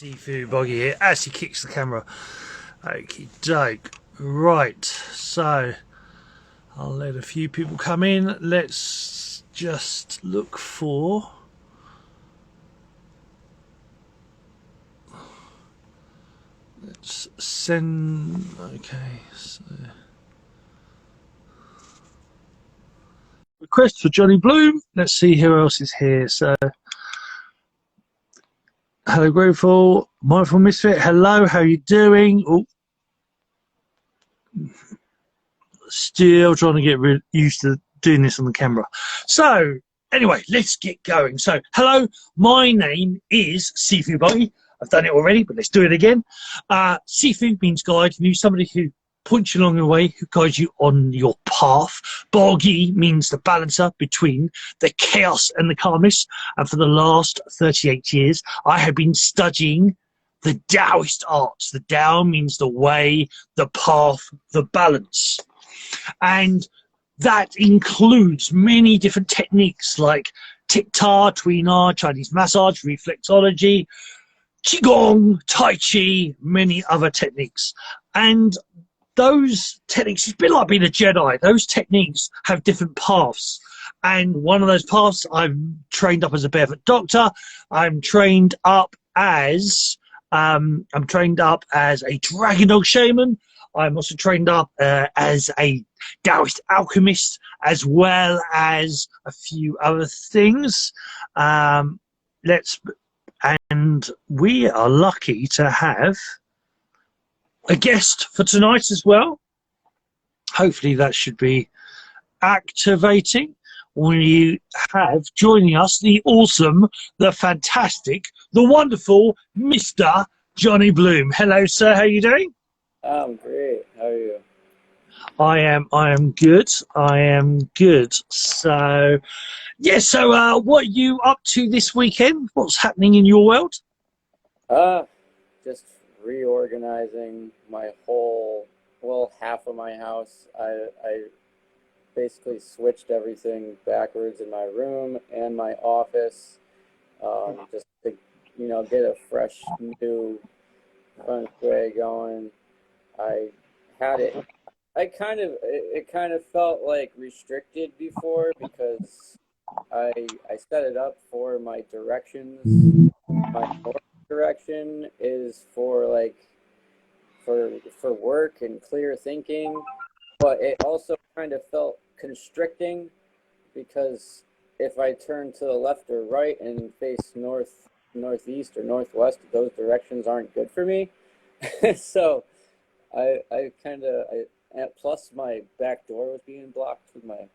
Sifu Boggie here as he kicks the camera. Okie doke. Right, so I'll let a few people come in. Let's just look for let's send okay, so request for Johnny Bloom. Let's see who else is here. So hello Grateful, Mindful Misfit, hello, how you doing? Oh, still trying to get used to doing this on the camera. So anyway, let's get going. So hello, my name is Sifu Boggie. I've done it already, but let's do it again. Sifu means guide, means somebody who points you along the way, who guides you on your path. Boggie means the balancer between the chaos and the calmness. And for the last 38 years, I have been studying the Taoist arts. The Tao means the way, the path, the balance. And that includes many different techniques like Tic-Ta, Tweenar, Chinese massage, reflexology, Qigong, Tai Chi, many other techniques. And those techniques, it's a bit like being a Jedi. Those techniques have different paths. And one of those paths, I'm trained up as a barefoot doctor. I'm trained up as a dragon dog shaman. I'm also trained up as a Taoist alchemist, as well as a few other things. And we are lucky to have a guest for tonight as well. Hopefully that should be activating. We have joining us the awesome, the fantastic, the wonderful Mr. Johnny Bloom. Hello, sir. How are you doing? I'm great. How are you? I am good. I am good. So, yeah. So, what are you up to this weekend? What's happening in your world? Just reorganizing my whole, half of my house. I basically switched everything backwards in my room and my office, just to, get a fresh new feng shui going. I had it. It kind of felt like restricted before because I set it up for my directions. My north direction is for work and clear thinking, but it also kind of felt constricting because if I turn to the left or right and face north, northeast, or northwest, those directions aren't good for me. So plus my back door was being blocked with my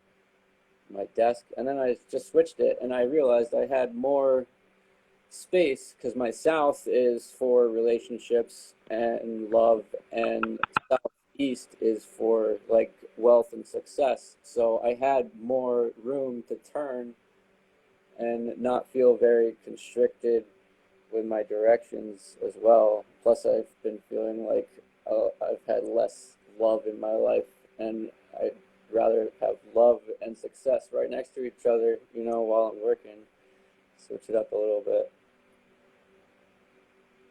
desk, and then I just switched it, and I realized I had more space because my south is for relationships and love, and southeast is for like wealth and success. So I had more room to turn and not feel very constricted with my directions as well. Plus I've been feeling like I've had less love in my life, and I'd rather have love and success right next to each other, while I'm working. Switch it up a little bit.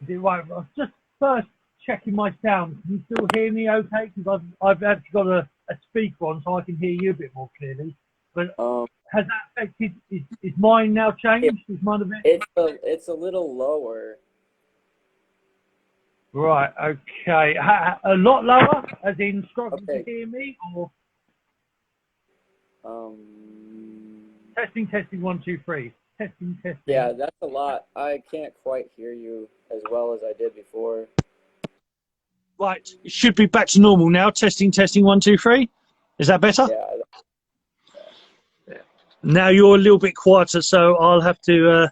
Right, I was just first checking my sound. Can you still hear me okay? Because I've actually got a speaker on so I can hear you a bit more clearly. But has that affected, is mine now changed? Is mine a bit? It's a little lower. Right, okay. A lot lower, as in struggling to hear me, or? Testing, 1, 2, 3. Testing. Yeah, that's a lot. I can't quite hear you as well as I did before. Right, it should be back to normal now. Testing, 1, 2, 3. Is that better? Yeah. Now you're a little bit quieter, so I'll have to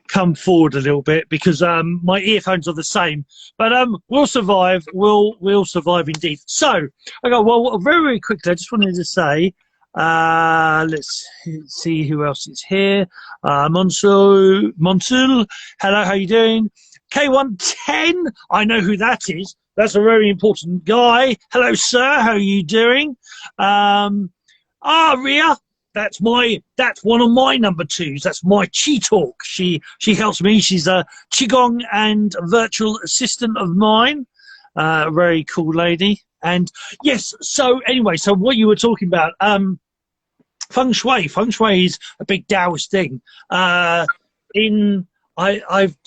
come forward a little bit because my earphones are the same. But we'll survive. We'll survive indeed. So, okay. Well, very, very quickly, I just wanted to say, let's see who else is here. Monsul, hello, how you doing? K110, I know who that is. That's a very important guy. Hello, sir, how are you doing? Ria, that's one of my number twos. That's my Chi Talk. She helps me. She's a Qigong and virtual assistant of mine. Very cool lady. And yes, so anyway, so what you were talking about, feng shui. Feng shui is a big Taoist thing. I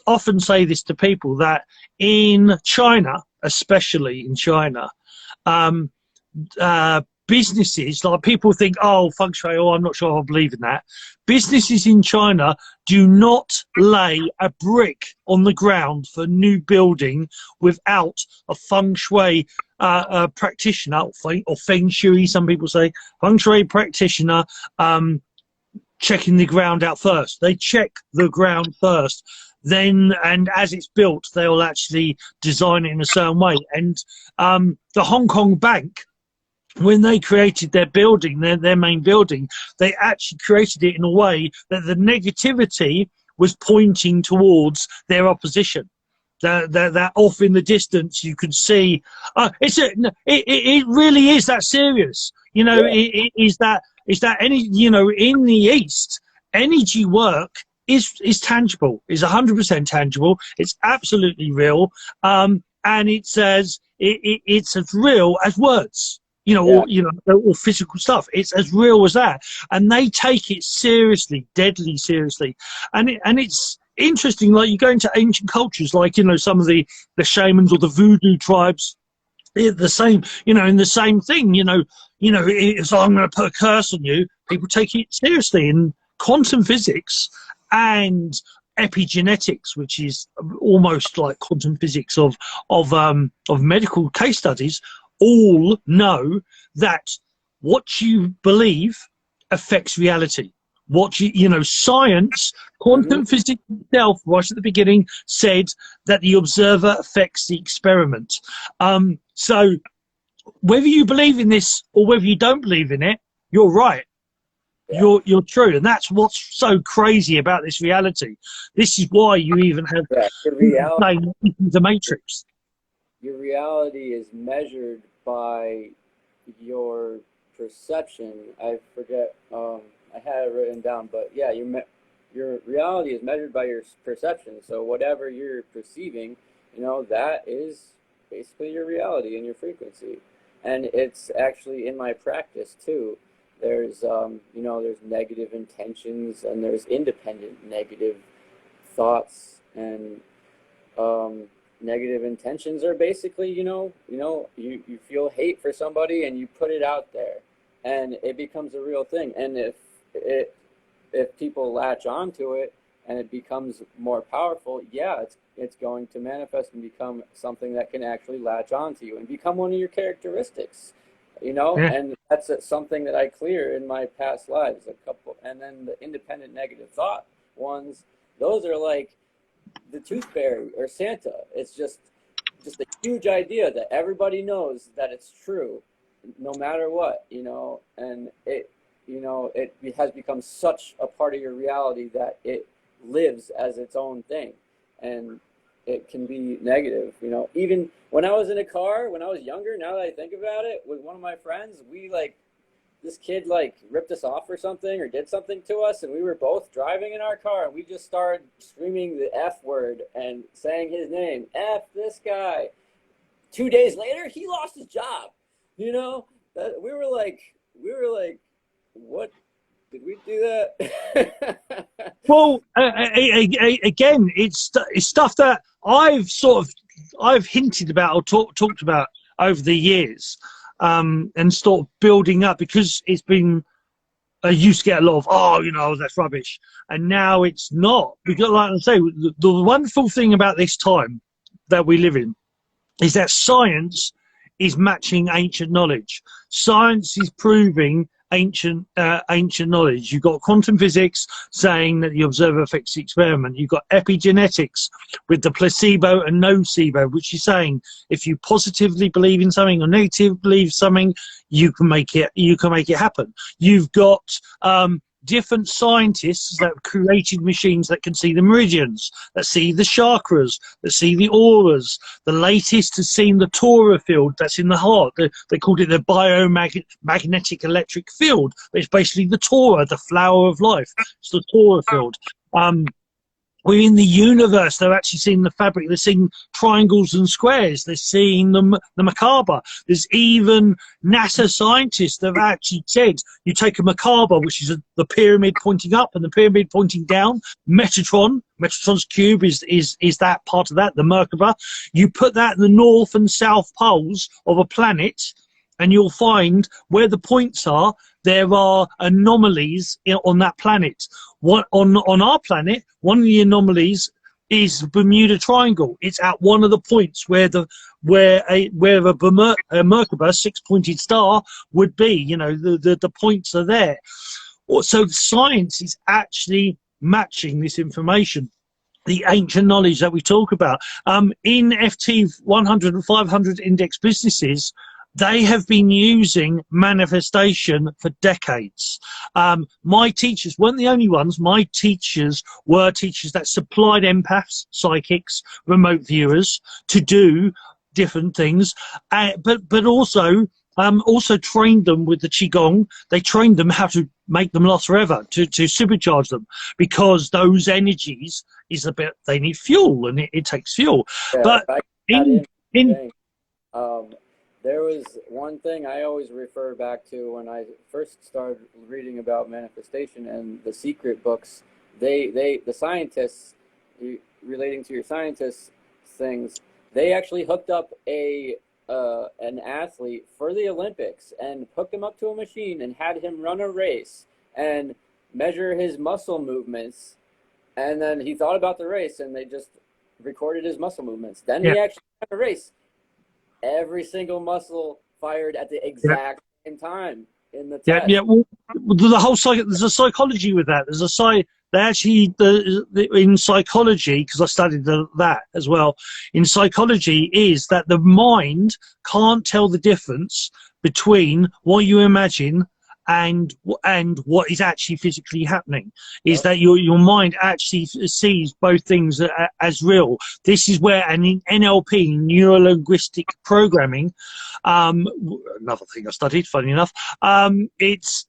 often say this to people that in China, especially in China, businesses, like people think, oh, feng shui, oh, I'm not sure I believe in that. Businesses in China do not lay a brick on the ground for new building without a feng shui practitioner, or feng shui, some people say, feng shui practitioner, checking the ground out first. They check the ground first. Then, and as it's built, they'll actually design it in a certain way. And the Hong Kong Bank, when they created their building, their main building, they actually created it in a way that the negativity was pointing towards their opposition. That off in the distance, you could see. It really is that serious. You know, yeah. Is that any, you know, in the East, energy work is tangible, is 100% tangible. It's absolutely real, and it's as real as words. You know, yeah. or physical stuff. It's as real as that, and they take it seriously, deadly seriously. And it's interesting. Like, you go into ancient cultures, like, you know, some of the shamans or the voodoo tribes. They're the same, you know, in the same thing. You know, it's like, I'm going to put a curse on you. People take it seriously. And quantum physics and epigenetics, which is almost like quantum physics of medical case studies, all know that what you believe affects reality. What you know, science, quantum physics itself, right at the beginning, said that the observer affects the experiment. So whether you believe in this or whether you don't believe in it, you're right. Yeah. You're true, and that's what's so crazy about this reality. This is why you even have the Matrix. Your reality is measured by your perception. I forget, I had it written down, but yeah, your reality is measured by your perception. So whatever you're perceiving, you know, that is basically your reality and your frequency. And it's actually in my practice too. There's, you know, there's negative intentions, and there's independent negative thoughts, and negative intentions are basically, you feel hate for somebody and you put it out there, and it becomes a real thing. And if people latch onto it and it becomes more powerful, yeah, it's going to manifest and become something that can actually latch onto you and become one of your characteristics, you know. Yeah. And that's something that I clear in my past lives, a couple. And then the independent negative thought ones, those are like the tooth fairy or Santa. It's just a huge idea that everybody knows that it's true, no matter what, you know. And it has become such a part of your reality that it lives as its own thing, and it can be negative, you know. Even when I was in a car when I was younger, now that I think about it, with one of my friends, this kid ripped us off or something, or did something to us, and we were both driving in our car, and we just started screaming the F word and saying his name, F this guy. 2 days later, he lost his job. You know, we were like, what? Did we do that? Well, again, it's stuff that I've hinted about or talked about over the years. And start building up, because it's been, I used to get a lot of, oh, you know, that's rubbish, and now it's not. Because, like I say, the wonderful thing about this time that we live in is that science is matching ancient knowledge. Science is proving ancient knowledge. You've got quantum physics saying that the observer affects the experiment. You've got epigenetics with the placebo and nocebo, which is saying if you positively believe in something or negatively believe something, you can make it happen. You've got different scientists that have created machines that can see the meridians, that see the chakras, that see the auras. The latest has seen the Torah field that's in the heart. They called it the biomagnetic electric field. It's basically the Torah, the flower of life. It's the Torah field. Within the universe, they're actually seeing the fabric. They're seeing triangles and squares. They're seeing the macabre. There's even NASA scientists that have actually said, you take a macabre, which is the pyramid pointing up and the pyramid pointing down. Metatron's cube is that part of that, the Merkaba. You put that in the north and south poles of a planet, and you'll find where the points are, there are anomalies on that planet. On our planet, one of the anomalies is the Bermuda Triangle. It's at one of the points where a Merkaba, six-pointed star, would be. You know, the points are there. So science is actually matching this information, the ancient knowledge that we talk about. In FT 100 and 500 index businesses, they have been using manifestation for decades. My teachers weren't the only ones. My teachers were teachers that supplied empaths, psychics, remote viewers to do different things, but also trained them with the Qigong. They trained them how to make them last forever, to supercharge them, because those energies is a bit, they need fuel, and it takes fuel. Yeah, but there was one thing I always refer back to when I first started reading about manifestation and the secret books. The scientists, relating to your scientists things, they actually hooked up an athlete for the Olympics and hooked him up to a machine and had him run a race and measure his muscle movements. And then he thought about the race, and they just recorded his muscle movements. Then he actually ran a race. Every single muscle fired at the exact same time in the test. Well, the whole there's a psychology with that. In psychology, because I studied that as well, in psychology is that the mind can't tell the difference between what you imagine and what is actually physically happening. Is that your mind actually sees both things as real. This is where, and in NLP, neuro-linguistic programming, another thing I studied, funny enough, it's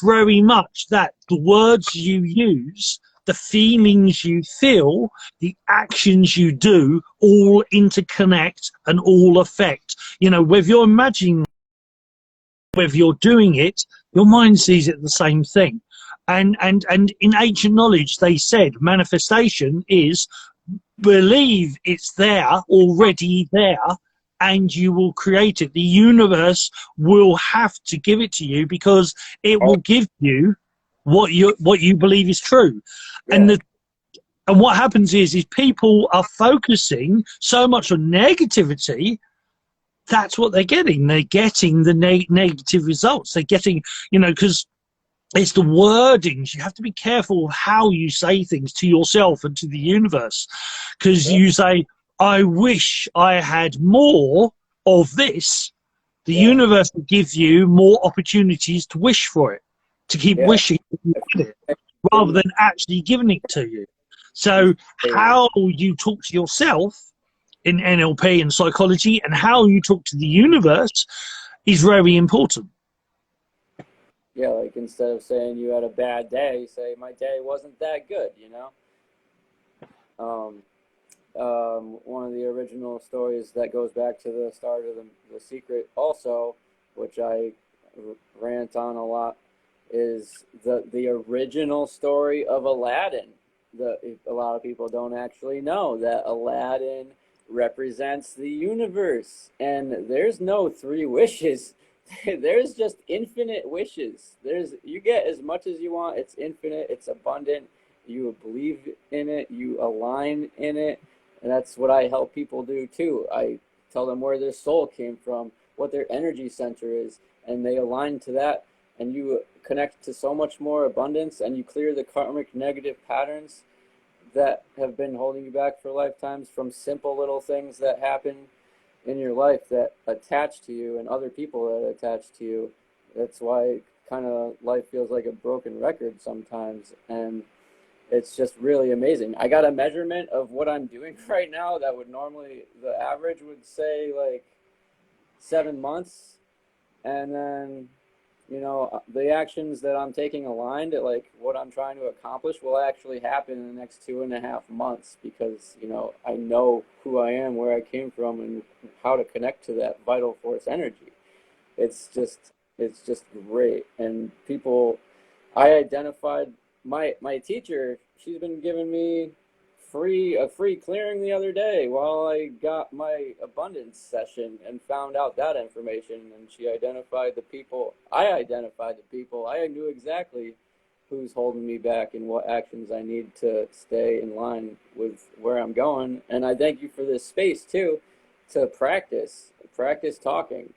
very much that the words you use, the feelings you feel, the actions you do, all interconnect and all affect. You know, whether you're imagining, whether you're doing it, your mind sees it the same thing. And in ancient knowledge, they said manifestation is believe it's there, already there, and you will create it. The universe will have to give it to you, because it will give you what you believe is true. Yeah. And what happens is people are focusing so much on negativity. That's what they're getting. They're getting the negative results. They're getting, because it's the wordings. You have to be careful of how you say things to yourself and to the universe, because you say, I wish I had more of this. The universe will give you more opportunities to wish for it, to keep wishing it, rather than actually giving it to you. So how you talk to yourself in NLP and psychology, and how you talk to the universe, is very important. Yeah, like instead of saying you had a bad day, say my day wasn't that good, one of the original stories that goes back to the start of the Secret also, which I rant on a lot, is the original story of Aladdin. A lot of people don't actually know that Aladdin represents the universe, and there's no 3 wishes. There's just infinite wishes. You get as much as you want. It's infinite, it's abundant. You believe in it, you align in it, and that's what I help people do too. I tell them where their soul came from, what their energy center is, and they align to that, and you connect to so much more abundance, and you clear the karmic negative patterns that have been holding you back for lifetimes, from simple little things that happen in your life that attach to you and other people that attach to you. That's why kind of life feels like a broken record sometimes, and it's just really amazing. I got a measurement of what I'm doing right now that would normally, the average would say like 7 months, and then, you know, the actions that I'm taking aligned at like what I'm trying to accomplish will actually happen in the next 2.5 months, because, you know, I know who I am, where I came from, and how to connect to that vital force energy. It's just great. And people, I identified my teacher, she's been giving me a free clearing the other day while I got my abundance session, and found out that information. And she identified the people, I identified the people, I knew exactly who's holding me back and what actions I need to stay in line with where I'm going. And I thank you for this space too, to practice talking.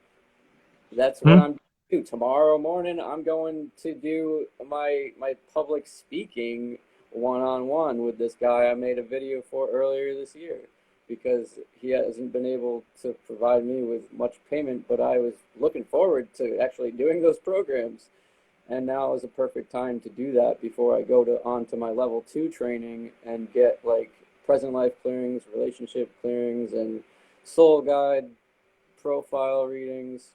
That's what I'm doing. Tomorrow morning, I'm going to do my public speaking one-on-one with this guy I made a video for earlier this year, because he hasn't been able to provide me with much payment, but I was looking forward to actually doing those programs. And now is a perfect time to do that before I go on to my level 2 training and get like present life clearings, relationship clearings, and soul guide profile readings.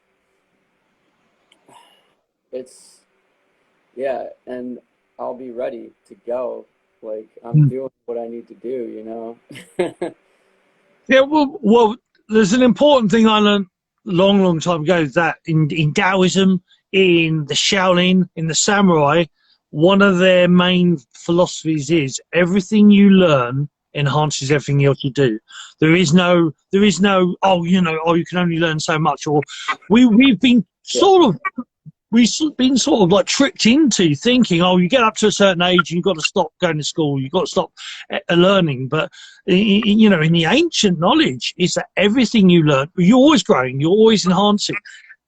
It's, yeah, and I'll be ready to go. Like, I'm doing what I need to do, you know? Yeah, well, there's an important thing I learned a long time ago, that in Taoism, in the Shaolin, in the samurai, one of their main philosophies is everything you learn enhances everything else you do. There is no, oh, you know, oh, you can only learn so much. Or we've been we've been sort of like tricked into thinking, oh, you get up to a certain age and you've got to stop going to school, you've got to stop learning. But you know, in the ancient knowledge, is that everything you learn, you're always growing, you're always enhancing.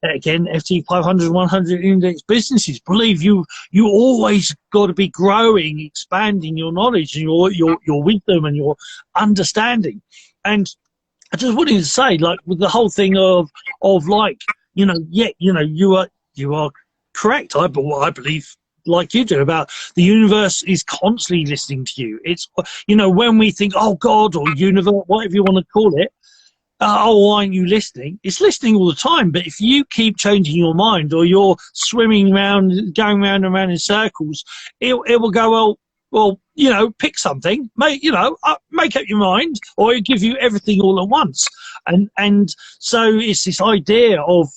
Again, FT 500, 100 index businesses believe you always got to be growing, expanding your knowledge and your wisdom and your understanding. And I just wanted to say, like, with the whole thing of like, you know, yeah, you know, you are correct. I believe, like you do, about the universe is constantly listening to you. It's, you know, when we think, oh, God or universe, whatever you want to call it, oh, why aren't you listening? It's listening all the time. But if you keep changing your mind, or you're swimming around, going round and round in circles, it will go, well, you know, pick something, make up your mind, or it'll give you everything all at once. And so it's this idea of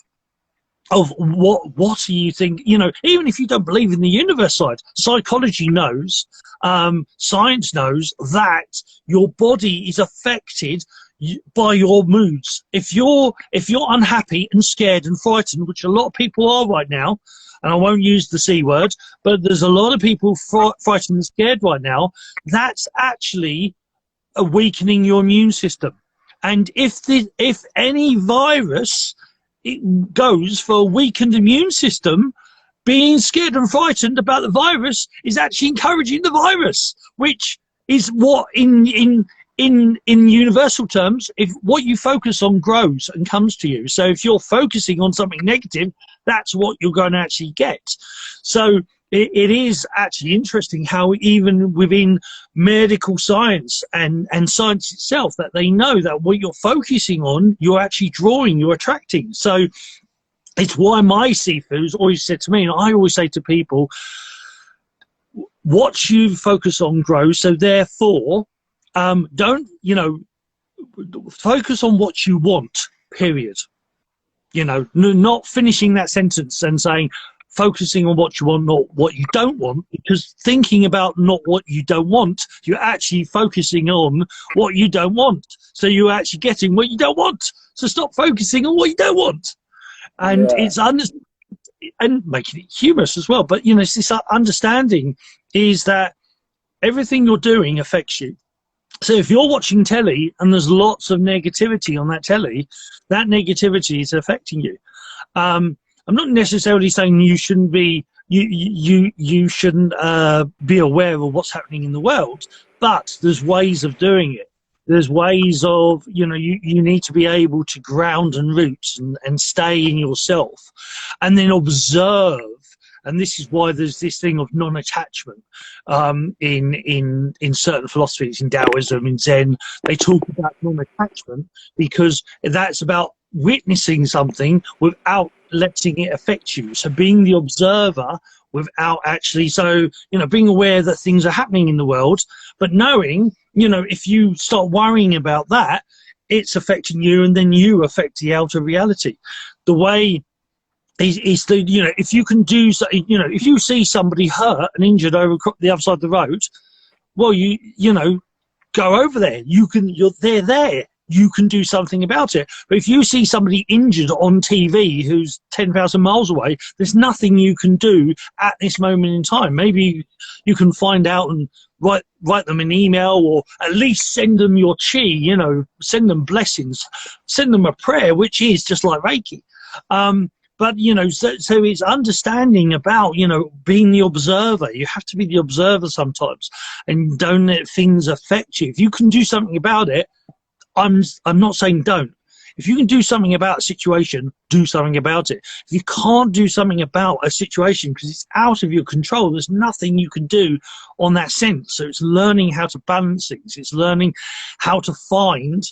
what do you think, you know, even if you don't believe in the universe side, psychology knows, science knows that your body is affected by your moods. If you're unhappy and scared and frightened, which a lot of people are right now, and I won't use the C word, but there's a lot of people frightened and scared right now, that's actually weakening your immune system. And if any virus, it goes for a weakened immune system, being scared and frightened about the virus is actually encouraging the virus, which is what in universal terms, if what you focus on grows and comes to you. So if you're focusing on something negative, that's what you're going to actually get. So it is actually interesting how even within medical science and science itself, that they know that what you're focusing on, you're actually drawing, you're attracting. So it's why my Sifu's always said to me, and I always say to people, what you focus on grows. So therefore, don't, you know, focus on what you want, period. You know, not finishing that sentence and saying, focusing on what you want, not what you don't want, because thinking about not what you don't want, you're actually focusing on what you don't want. So you're actually getting what you don't want. So stop focusing on what you don't want. And it's and making it humorous as well. But, you know, it's this understanding is that everything you're doing affects you. So if you're watching telly and there's lots of negativity on that telly, that negativity is affecting you. I'm not necessarily saying you shouldn't be you shouldn't be aware of what's happening in the world, but there's ways of doing it. There's ways of, you know, you need to be able to ground and root and stay in yourself, and then observe and this is why there's this thing of non-attachment in certain philosophies, in Taoism, in Zen. They talk about non-attachment because that's about witnessing something without letting it affect you. So being the observer without actually, so, you know, being aware that things are happening in the world, but knowing, you know, if you start worrying about that, it's affecting you, and then you affect the outer reality. The way is the, you know, if you can do, you know, if you see somebody hurt and injured over the other side of the road, well, you know, go over there. They're there. You can do something about it. But if you see somebody injured on TV who's 10,000 miles away, there's nothing you can do at this moment in time. Maybe you can find out and write them an email, or at least send them your chi, you know, send them blessings, send them a prayer, which is just like Reiki. But, you know, so it's understanding about, you know, being the observer. You have to be the observer sometimes, and don't let things affect you. If you can do something about it, I'm not saying don't. If you can do something about a situation, do something about it. If you can't do something about a situation because it's out of your control, there's nothing you can do on that sense. So it's learning how to balance things. It's learning how to find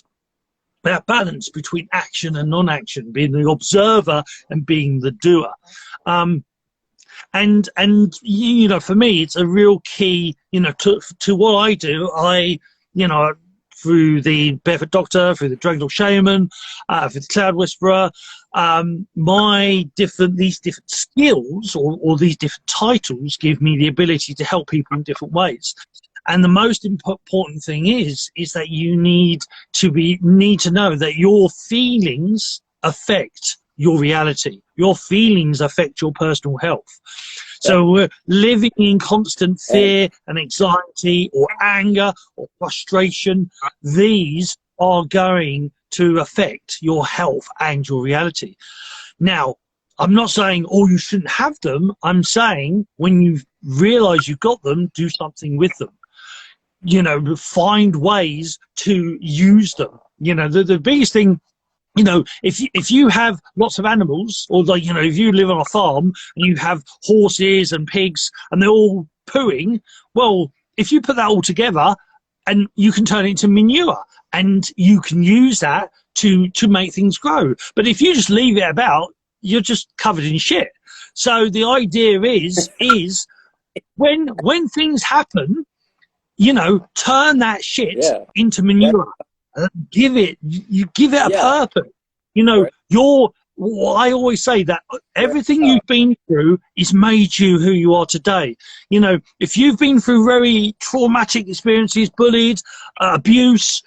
that balance between action and non-action, being the observer and being the doer. And you know, for me, it's a real key, you know, to what I do. You know, through the Barefoot Doctor, through the Dragon Shaman, through the Cloud Whisperer, these different skills or these different titles give me the ability to help people in different ways. And the most important thing is that you need to know that your feelings affect your reality. Your feelings affect your personal health. So we're living in constant fear and anxiety or anger or frustration. These are going to affect your health and your reality. Now, I'm not saying, oh, you shouldn't have them. I'm saying when you realize you've got them, do something with them. You know, find ways to use them. You know, the biggest thing, you know, if you have lots of animals, or like, you know, if you live on a farm and you have horses and pigs and they're all pooing, well, if you put that all together, and you can turn it into manure, and you can use that to make things grow. But if you just leave it about, you're just covered in shit. So the idea is when things happen, you know, turn that shit into manure. Give it a purpose. You know, I always say that everything you've been through is made you who you are today. You know, if you've been through very traumatic experiences, bullied, abuse,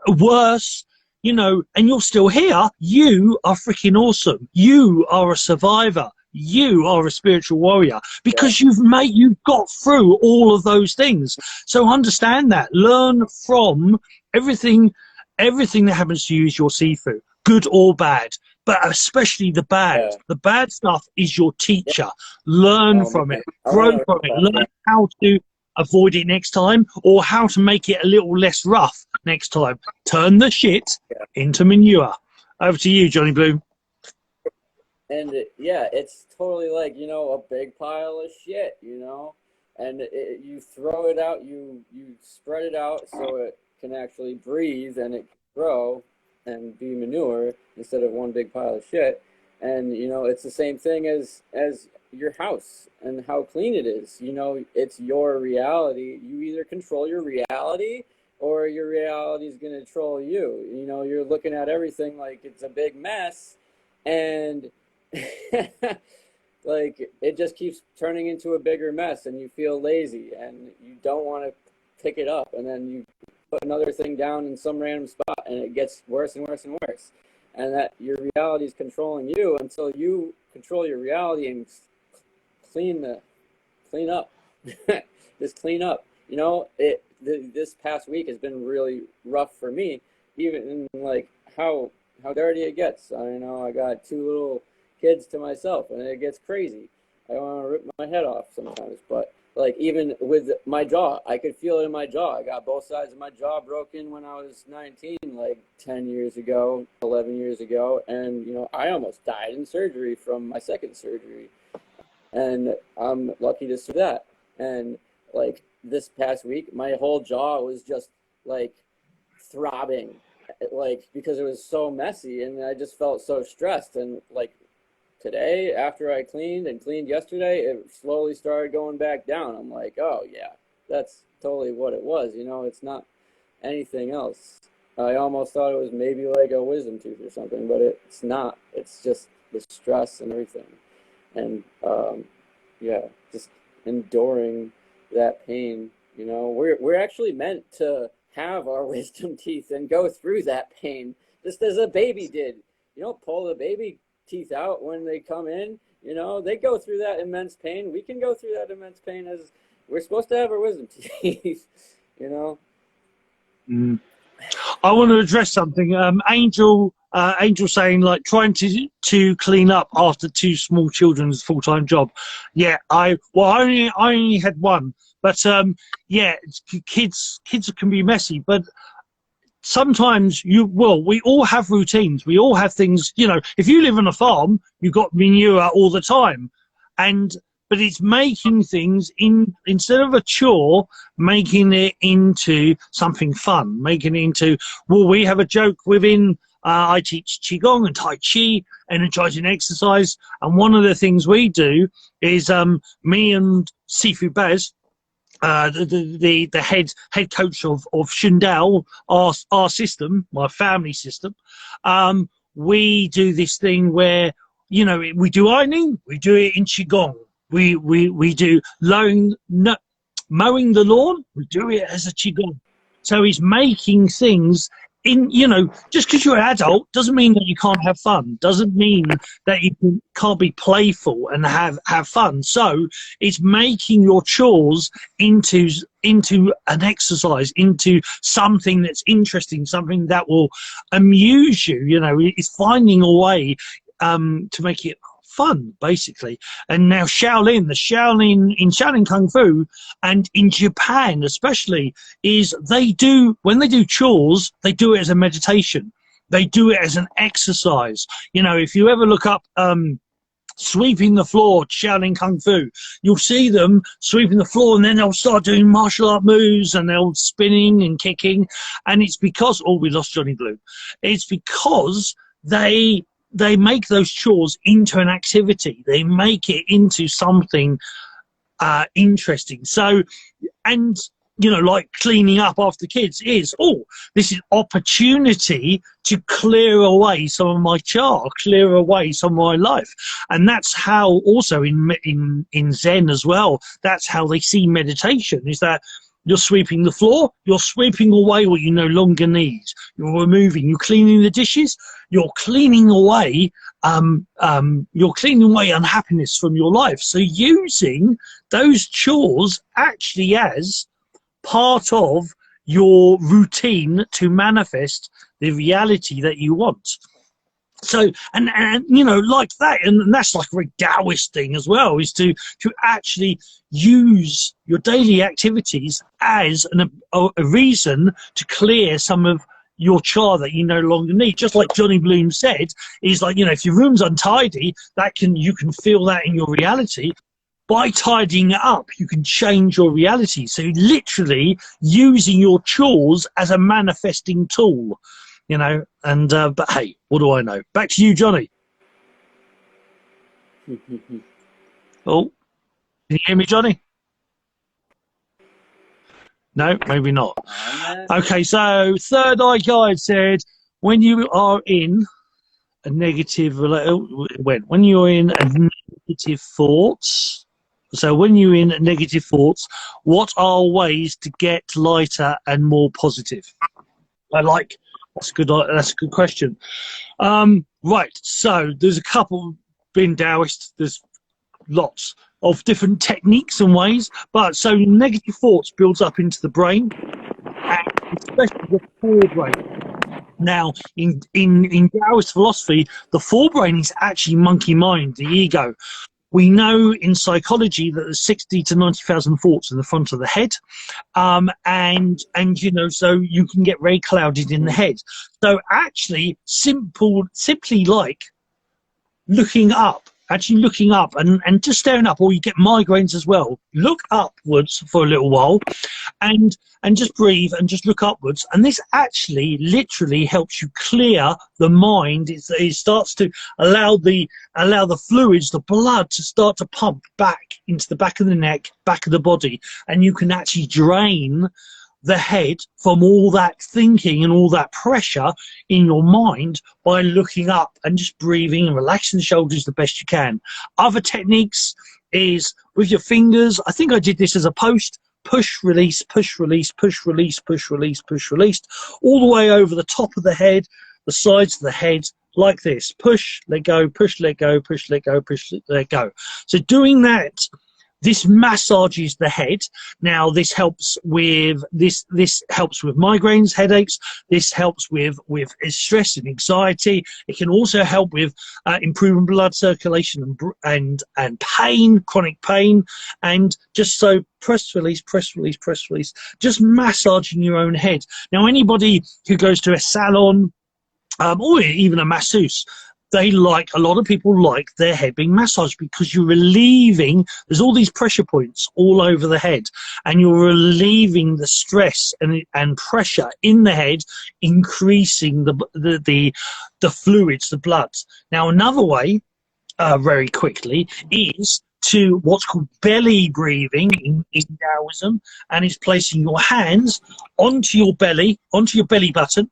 worse, you know, and you're still here, you are freaking awesome. You are a survivor. You are a spiritual warrior because you've got through all of those things. So understand that. Learn from everything that happens to you is your Sifu, good or bad, but especially the bad. The bad stuff is your teacher. Learn from it, grow from it, learn how to avoid it next time, or how to make it a little less rough next time. Turn the shit into manure. Over to you, Johnny Bloom. And it's totally like, you know, a big pile of shit, you know, and you throw it out, you spread it out so it can actually breathe and it can grow and be manure instead of one big pile of shit. And, you know, it's the same thing as your house and how clean it is. You know, it's your reality. You either control your reality or your reality is going to control you. You know, you're looking at everything like it's a big mess, and like it just keeps turning into a bigger mess, and you feel lazy and you don't want to pick it up, and then you put another thing down in some random spot and it gets worse and worse and worse, and that your reality is controlling you until you control your reality and clean up. Just clean up. You know, this past week has been really rough for me, even in like how dirty it gets. I know I got 2 little kids to myself, and it gets crazy. I want to rip my head off sometimes, but like even with my jaw, I could feel it in my jaw. I got both sides of my jaw broken when I was 19, like 10 years ago, 11 years ago, and you know, I almost died in surgery from my second surgery. and I'm lucky to see that. And like this past week, my whole jaw was just like throbbing, like because it was so messy, and I just felt so stressed. And like today, after I cleaned yesterday, it slowly started going back down. I'm like, oh yeah, that's totally what it was. You know, it's not anything else. I almost thought it was maybe like a wisdom tooth or something, but it's not. It's just the stress and everything. And yeah, just enduring that pain. You know, we're actually meant to have our wisdom teeth and go through that pain, just as a baby did. You know, pull the baby teeth out when they come in. You know, they go through that immense pain. We can go through that immense pain as we're supposed to have our wisdom teeth. You know. Mm. I want to address something. Angel saying like trying to clean up after 2 small children's full-time job. Yeah, I only had one, but yeah, kids can be messy, but sometimes we all have routines. We all have things, you know, if you live on a farm, you've got manure all the time, but it's making things instead of a chore, making it into something fun, making it into, well, we have a joke within, I teach Qigong and Tai Chi, energizing exercise. And one of the things we do is, me and Sifu Baz, the head coach of Shundao, our system, my family system, we do this thing where, you know, we do ironing, we do it in Qigong. We do mowing the lawn, we do it as a Qigong. So he's making things in, you know, just because you're an adult doesn't mean that you can't have fun, doesn't mean that you can't be playful and have fun. So it's making your chores into an exercise, into something that's interesting, something that will amuse you. You know, it's finding a way to make it fun, basically. And now Shaolin in Shaolin Kung Fu, and in Japan especially, is when they do chores, they do it as a meditation. They do it as an exercise. You know, if you ever look up sweeping the floor, Shaolin Kung Fu, you'll see them sweeping the floor, and then they'll start doing martial art moves, and they'll spinning and kicking. And it's because, oh, we lost Johnny Blue. It's because they make those chores into an activity. They make it into something interesting. So, and, you know, like cleaning up after kids is, oh, this is opportunity to clear away some of my char, clear away some of my life. And that's how also in Zen as well, that's how they see meditation, is that you're sweeping the floor, you're sweeping away what you no longer need. You're removing, you're cleaning the dishes, you're cleaning away unhappiness from your life. So using those chores actually as part of your routine to manifest the reality that you want. So, and you know, like that, and that's like a very Taoist thing as well, is to actually use your daily activities as a reason to clear some of your char that you no longer need. Just like Johnny Bloom said, is like, you know, if your room's untidy, you can feel that in your reality. By tidying it up, you can change your reality. So literally using your chores as a manifesting tool. You know, and but hey, what do I know? Back to you, Johnny. Oh, can you hear me, Johnny? No, maybe not. Okay, so Third Eye Guide said, when you are in a negative, when you're in a negative thoughts. So when you're in negative thoughts, what are ways to get lighter and more positive? That's a good question. Right, so there's a couple being Taoist, there's lots of different techniques and ways, but so negative thoughts builds up into the brain, and especially the forebrain. Now, in Taoist philosophy, the forebrain is actually monkey mind, the ego. We know in psychology that there's 60 to 90,000 thoughts in the front of the head, and you know, so you can get very clouded in the head. So actually, simply like looking up actually looking up and just staring up, or you get migraines as well. Look upwards for a little while and just breathe and just look upwards. And this actually literally helps you clear the mind. It starts to allow the fluids, the blood, to start to pump back into the back of the neck, back of the body, and you can actually drain the head from all that thinking and all that pressure in your mind by looking up and just breathing and relaxing the shoulders the best you can. Other techniques is with your fingers. I think I did this as a post. Push, release, push, release, push, release, push, release, push, release, all the way over the top of the head, the sides of the head, like this. Push, let go, push, let go, push, let go, push, let go. So doing that, this massages the head. Now this helps with this helps with migraines, headaches. This helps with stress and anxiety. It can also help with improving blood circulation and pain, chronic pain. And just so press, release, press, release, press, release, just massaging your own head. Now anybody who goes to a salon or even a masseuse, a lot of people like their head being massaged, because you're relieving, there's all these pressure points all over the head, and you're relieving the stress and pressure in the head, increasing the fluids, the blood. Now another way, very quickly, is to what's called belly breathing in Taoism, and it's placing your hands onto your belly button,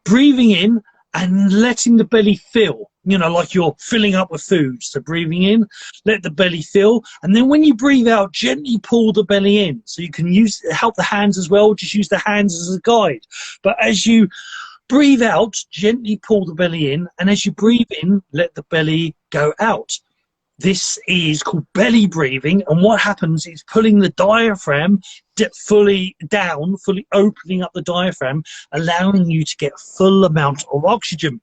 breathing in and letting the belly fill, like you're filling up with food. So breathing in, let the belly fill, and then when you breathe out, gently pull the belly in. So you can help the hands as well, just use the hands as a guide. But as you breathe out, gently pull the belly in, and as you breathe in, let the belly go out. This is called belly breathing, and what happens is pulling the diaphragm fully down, fully opening up the diaphragm, allowing you to get full amount of oxygen.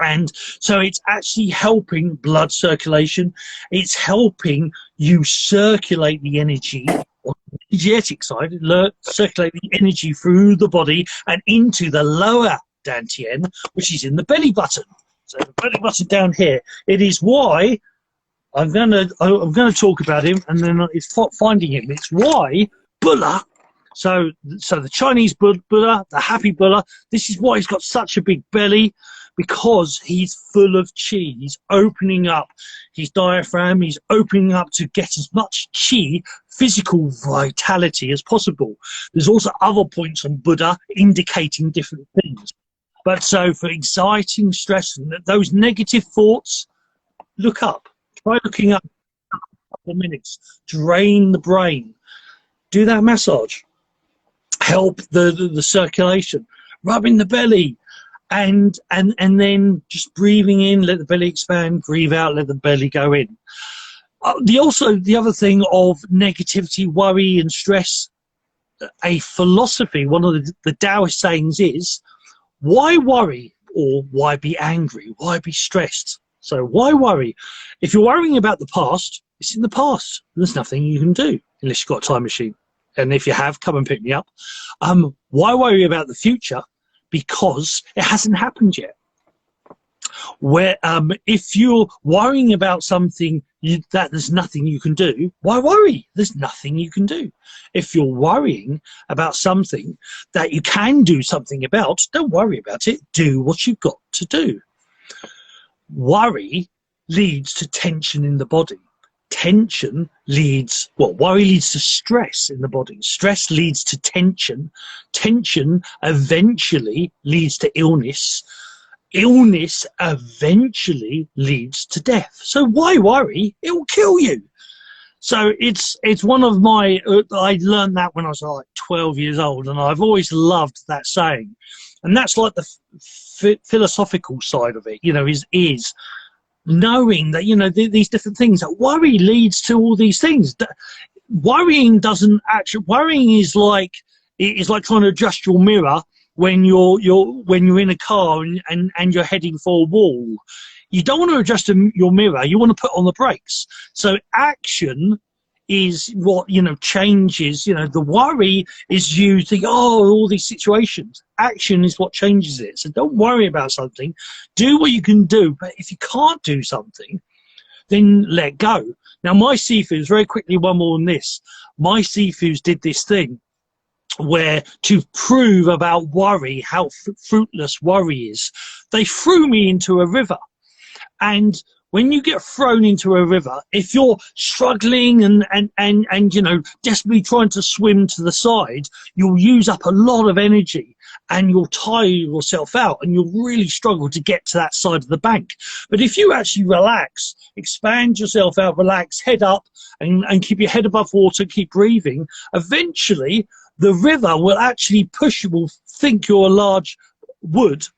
And so it's actually helping blood circulation. It's helping you circulate the energy on the energetic side, circulate the energy through the body and into the lower dantian, which is in the belly button. So the belly button down here. It is why I'm gonna talk about him, and then it's finding him. It's why Buddha. So the Chinese Buddha, the happy Buddha. This is why he's got such a big belly, because he's full of qi. He's opening up his diaphragm. He's opening up to get as much qi, physical vitality, as possible. There's also other points on Buddha indicating different things. But so for anxiety, stress, and those negative thoughts, look up. Try looking up for a couple of minutes. Drain the brain. Do that massage. Help the circulation. Rubbing the belly. And then just breathing in, let the belly expand. Breathe out, let the belly go in. The other thing of negativity, worry and stress, a philosophy, one of the Taoist sayings is, why worry, or why be angry? Why be stressed? So why worry? If you're worrying about the past, it's in the past. There's nothing you can do unless you've got a time machine. And if you have, come and pick me up. Why worry about the future? Because it hasn't happened yet. If you're worrying about something that there's nothing you can do, why worry? There's nothing you can do. If you're worrying about something that you can do something about, don't worry about it. Do what you've got to do. Worry leads to tension in the body. Worry leads to stress in the body. Stress leads to tension. Tension eventually leads to illness. Illness eventually leads to death. So why worry? It will kill you. So it's one of my, I learned that when I was like 12 years old, and I've always loved that saying. And that's like the philosophical side of it, is knowing that, these different things, that worry leads to all these things. Worrying is like trying to adjust your mirror when you're in a car and you're heading for a wall. You don't want to adjust your mirror, you want to put on the brakes. So action is what changes. The worry is you think, all these situations. Action is what changes it. So don't worry about something. Do what you can do. But if you can't do something, then let go. Now, my Sifus, very quickly, one more on this. My Sifus did this thing where, to prove about worry, how fruitless worry is, they threw me into a river. And when you get thrown into a river, if you're struggling and you know, desperately trying to swim to the side, you'll use up a lot of energy and you'll tire yourself out and you'll really struggle to get to that side of the bank. But if you actually relax, expand yourself out, relax, head up, and keep your head above water, keep breathing, eventually the river will actually push you, will think you're a large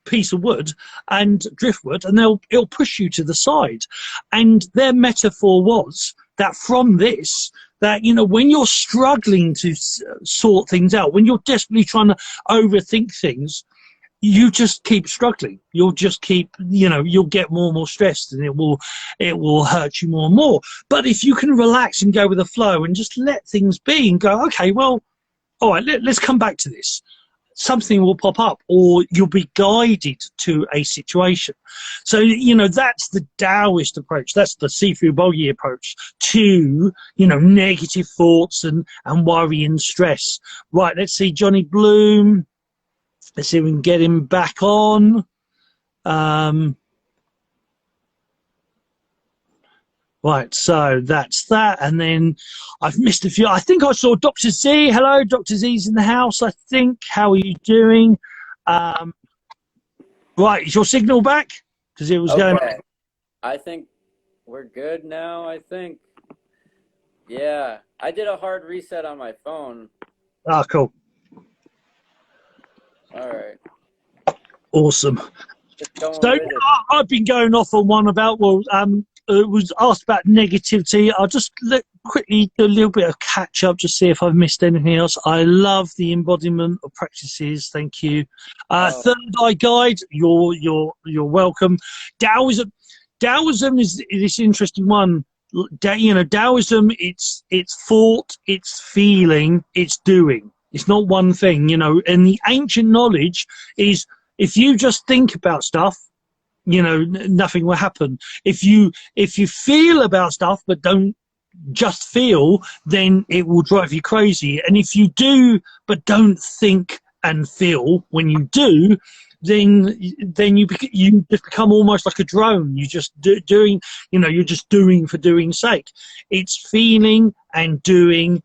piece of wood and driftwood, and it'll push you to the side. And their metaphor was that from this, that, you know, when you're struggling to sort things out, when you're desperately trying to overthink things, you just keep struggling. You'll just keep, you know, you'll get more and more stressed, and it will hurt you more and more. But if you can relax and go with the flow and just let things be and go, okay, well, all right, let's come back to this. Something will pop up, or you'll be guided to a situation. So, you know, that's the Taoist approach. That's the Sifu Boggie approach to, you know, negative thoughts and worry and stress. Right, let's see Johnny Bloom. Let's see if we can get him back on. Right, so that's that. And then I've missed a few. I think I saw Dr. Z. Hello, Dr. Z's in the house, I think. How are you doing? Right, is your signal back? Because it was going... I think we're good now, I think. Yeah, I did a hard reset on my phone. Ah, cool. All right. Awesome. So I've been going off on one about, well, it was asked about negativity. I'll just quickly do a little bit of catch up, just see if I've missed anything else. I love the embodiment of practices. Thank you. Third Eye Guide, you're welcome. Taoism is this interesting one. You know, Taoism, it's thought, it's feeling, it's doing. It's not one thing, you know. And the ancient knowledge is, if you just think about stuff, you know, nothing will happen. If you feel about stuff but don't just feel, then it will drive you crazy. And if you do but don't think and feel when you do, then you just become almost like a drone. You just doing, you know, you're just doing for doing's sake. It's feeling and doing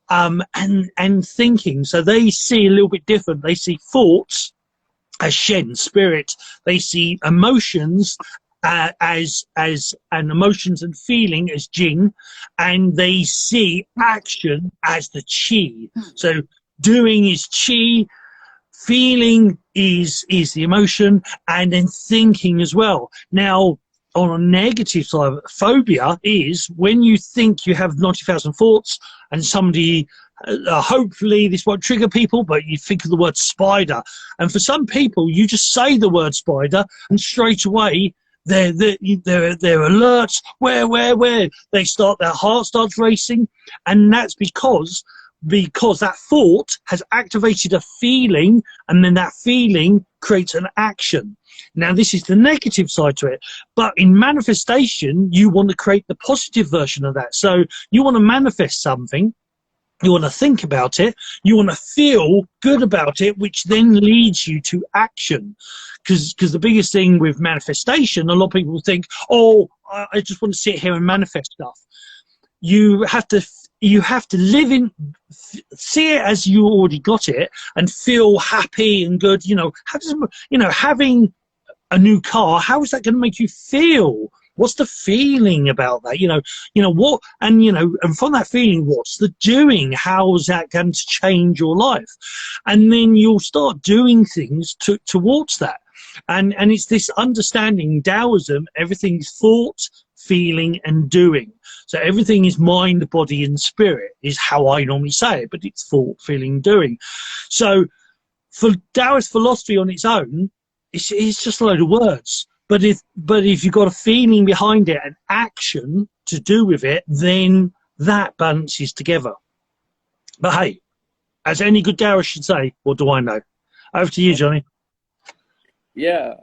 and thinking. So they see a little bit different. They see thoughts as Shen, spirit. They see emotions as emotions and feeling as Jing, and they see action as the Qi. So doing is Qi, feeling is the emotion, and then thinking as well. Now, on a negative side, phobia is when you think you have 90,000 thoughts and somebody, hopefully this won't trigger people, but you think of the word spider. And for some people, you just say the word spider and straight away they're alert. Where? They start, their heart starts racing. And that's because that thought has activated a feeling, and then that feeling creates an action. Now, this is the negative side to it, but in manifestation, you want to create the positive version of that. So you want to manifest something, you want to think about it, you want to feel good about it, which then leads you to action. Because the biggest thing with manifestation, a lot of people think, oh, I just want to sit here and manifest stuff. You have to live in, see it as you already got it, and feel happy and good. You know, having a new car, how is that going to make you feel? What's the feeling about that? You know what, and from that feeling, what's the doing? How is that going to change your life? And then you'll start doing things towards that. And it's this understanding, Taoism, everything's thought, feeling, and doing. So everything is mind, body, and spirit, is how I normally say it, but it's thought, feeling, doing. So for Taoist philosophy on its own, it's just a load of words. But if you've got a feeling behind it and action to do with it, then that balances together. But hey, as any good Taoist should say, what do I know? Over to you, Johnny. Yeah,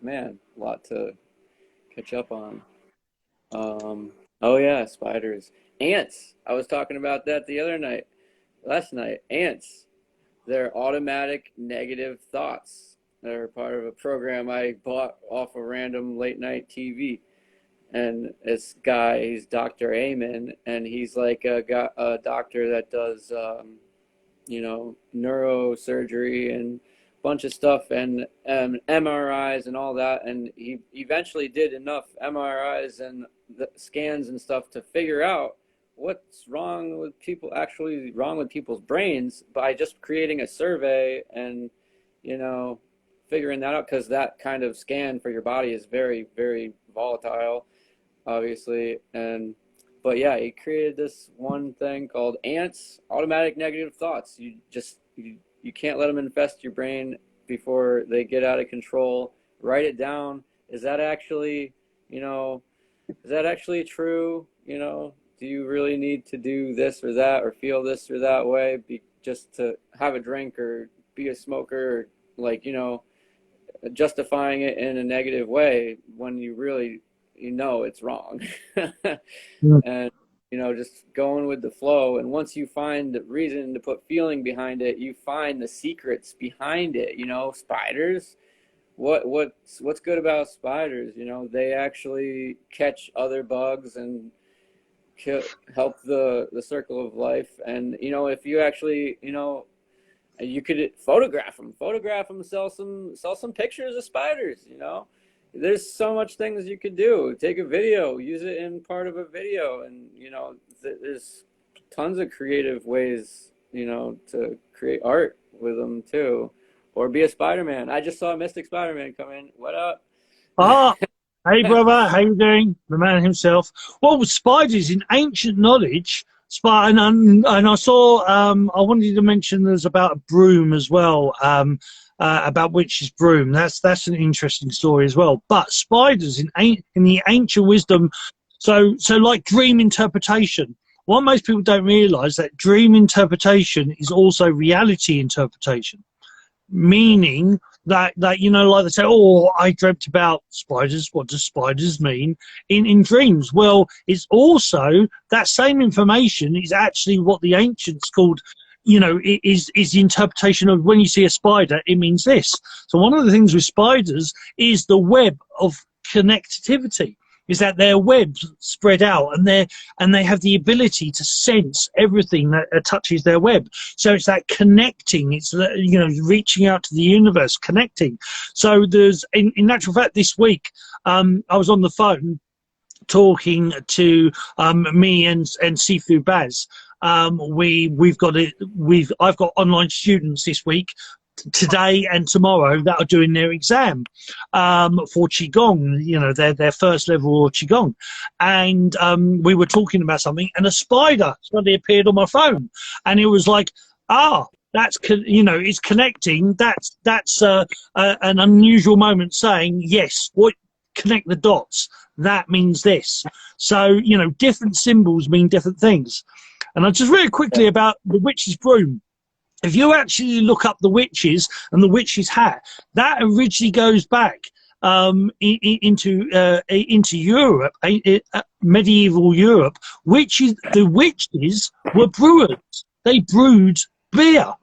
man, a lot to catch up on. Oh yeah, spiders. Ants. I was talking about that last night. Ants. They're automatic negative thoughts. They're part of a program I bought off a random late night TV. And this guy, he's Dr. Amen, and he's like a doctor that does, you know, neurosurgery and a bunch of stuff and MRIs and all that. And he eventually did enough MRIs and the scans and stuff to figure out what's wrong with people, actually wrong with people's brains, by just creating a survey and, you know, figuring that out, because that kind of scan for your body is very, very volatile, obviously. And but yeah, he created this one thing called ants, automatic negative thoughts. You can't let them infest your brain before they get out of control. Write it down. Is that actually, you know, is that actually true? You know, do you really need to do this or that or feel this or that way just to have a drink or be a smoker, or, like, you know, justifying it in a negative way when you really, you know, it's wrong. And, you know, just going with the flow. And once you find the reason to put feeling behind it, you find the secrets behind it. You know, spiders, what's good about spiders? You know, they actually catch other bugs and help the circle of life. And, you know, if you actually, you know, you could photograph them, sell some pictures of spiders. You know, there's so much things you could do. Take a video, use it in part of a video. And, you know, there's tons of creative ways, you know, to create art with them too, or be a Spider-Man. I just saw Mystic Spider-Man come in. What up? Ah, hey brother, how you doing? The man himself. Well, with spiders in ancient knowledge, and I saw. I wanted to mention there's about a broom as well. About witch's broom. That's an interesting story as well. But spiders in the ancient wisdom. So like dream interpretation. What most people don't realise, that dream interpretation is also reality interpretation. Meaning that you know, like they say, oh, I dreamt about spiders. What does spiders mean in dreams? Well, it's also that same information is actually what the ancients called, you know, is the interpretation of when you see a spider, it means this. So one of the things with spiders is the web of connectivity, is that their webs spread out, and they have the ability to sense everything that touches their web. So it's that connecting, it's that, you know, reaching out to the universe, connecting. So there's, in natural fact, this week I was on the phone talking to me and Sifu Baz. I've got online students this week, today and tomorrow, that are doing their exam for Qigong, you know, their first level of Qigong. And we were talking about something, and a spider suddenly appeared on my phone, and it was like, that's, you know, it's connecting. That's an unusual moment, saying, yes, what, connect the dots, that means this. So, you know, different symbols mean different things. And I just really quickly about the witch's broom. If you actually look up the witches and the witch's hat, that originally goes back into Europe, medieval Europe. The witches were brewers. They brewed beer.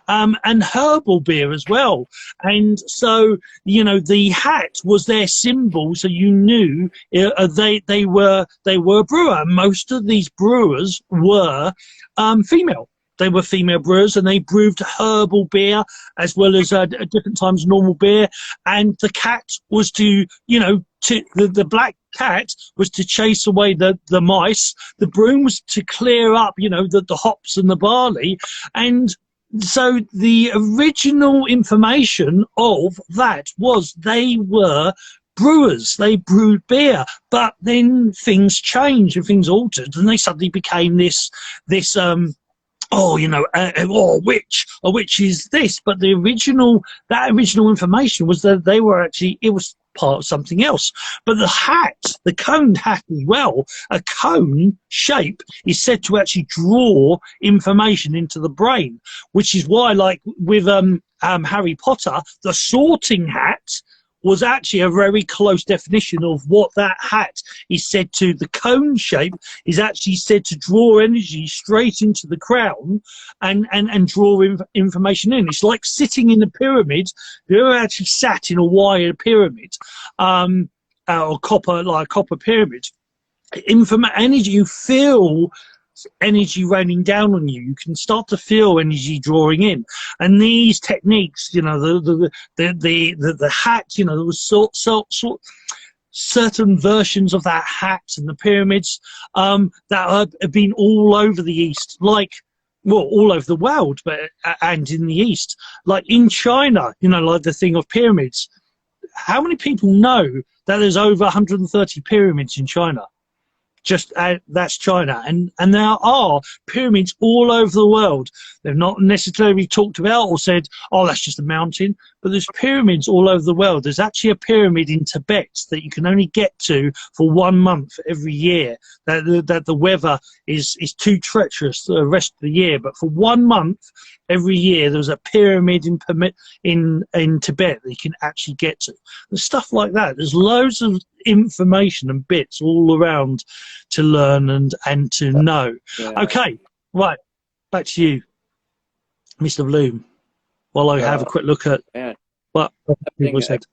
And herbal beer as well. And so, you know, the hat was their symbol, so you knew they were a brewer. Most of these brewers were female. They were female brewers, and they brewed herbal beer as well as at different times normal beer. And the cat was to, you know, the black cat was to chase away the mice. The broom was to clear up, you know, the hops and the barley. And so the original information of that was they were brewers. They brewed beer, but then things changed and things altered, and they suddenly became this oh, you know, a witch is this. But that original information was that they were actually, it was part of something else. But the hat, the coned hat as well, a cone shape is said to actually draw information into the brain, which is why, like with Harry Potter, the sorting hat was actually a very close definition of what that hat is said to. The cone shape is actually said to draw energy straight into the crown and draw information in. It's like sitting in the pyramid. If you ever actually sat in a wired pyramid, or copper, like a copper pyramid, energy, you feel energy raining down on you. You can start to feel energy drawing in, and these techniques, you know, the hat, you know, there was certain versions of that hat and the pyramids that have been all over the East, like, well, all over the world, but and in the East, like in China, you know, like the thing of pyramids. How many people know that there's over 130 pyramids in China? Just that's China, and there are pyramids all over the world. They've not necessarily talked about or said, oh, that's just a mountain, but there's pyramids all over the world. There's actually a pyramid in Tibet that you can only get to for 1 month every year, that the weather is too treacherous the rest of the year, but for 1 month every year there's a pyramid in Tibet that you can actually get to. There's stuff like that. There's loads of information and bits all around to learn and to know. Yeah. Okay, right, back to you, Mr. Bloom, while I have a quick look at what people said.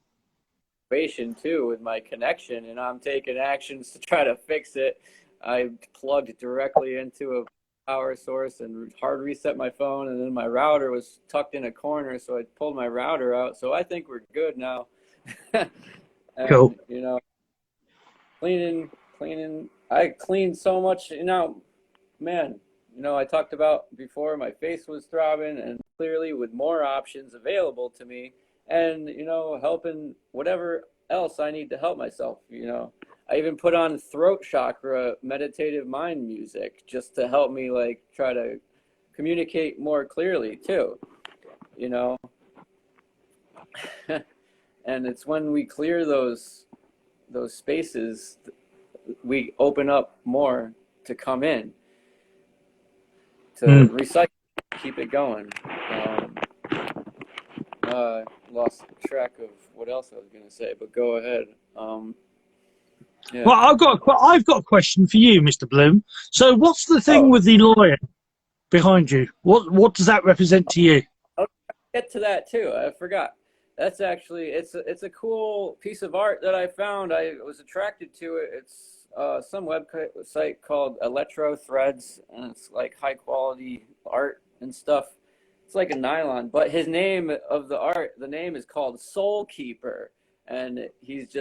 Too with my connection, and I'm taking actions to try to fix it. I plugged directly into a power source and hard reset my phone, and then my router was tucked in a corner, so I pulled my router out. So I think we're good now. And, cool. You know, cleaning. I cleaned so much, you know, man. You know, I talked about before, my face was throbbing, and clearly with more options available to me, and, you know, helping whatever else I need to help myself, you know. I even put on throat chakra meditative mind music just to help me, like, try to communicate more clearly too, you know. And it's when we clear those spaces, we open up more to come in, to recycle, keep it going. Lost track of what else I was going to say, but go ahead. Yeah. Well, I've got a question for you, Mr. Bloom. So what's the thing with the lion behind you? What does that represent to you? I'll get to that too. I forgot. That's actually, it's a cool piece of art that I found. I was attracted to it. It's some website called Electro Threads, and it's like high quality art and stuff. It's like a nylon, but his name of the art, the name is called Soul Keeper, and he's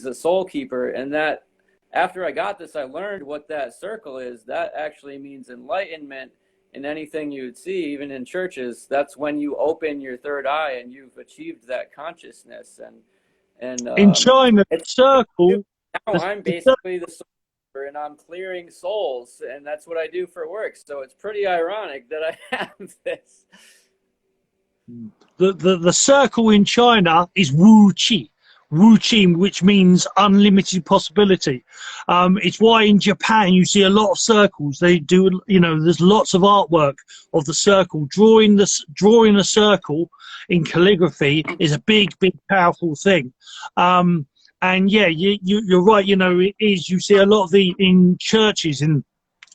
a soul keeper. And that, after I got this, I learned what that circle is. That actually means enlightenment in anything you would see, even in churches. That's when you open your third eye and you've achieved that consciousness. And in China, circle. Now I'm basically the soul keeper, and I'm clearing souls, and that's what I do for work. So it's pretty ironic that I have this. The circle in China is Wu Qi. Wu Qi, which means unlimited possibility. It's why in Japan you see a lot of circles. They do, you know, there's lots of artwork of the circle. Drawing a circle in calligraphy is a big, powerful thing. And yeah, you're right. You know, it is. You see a lot of in churches in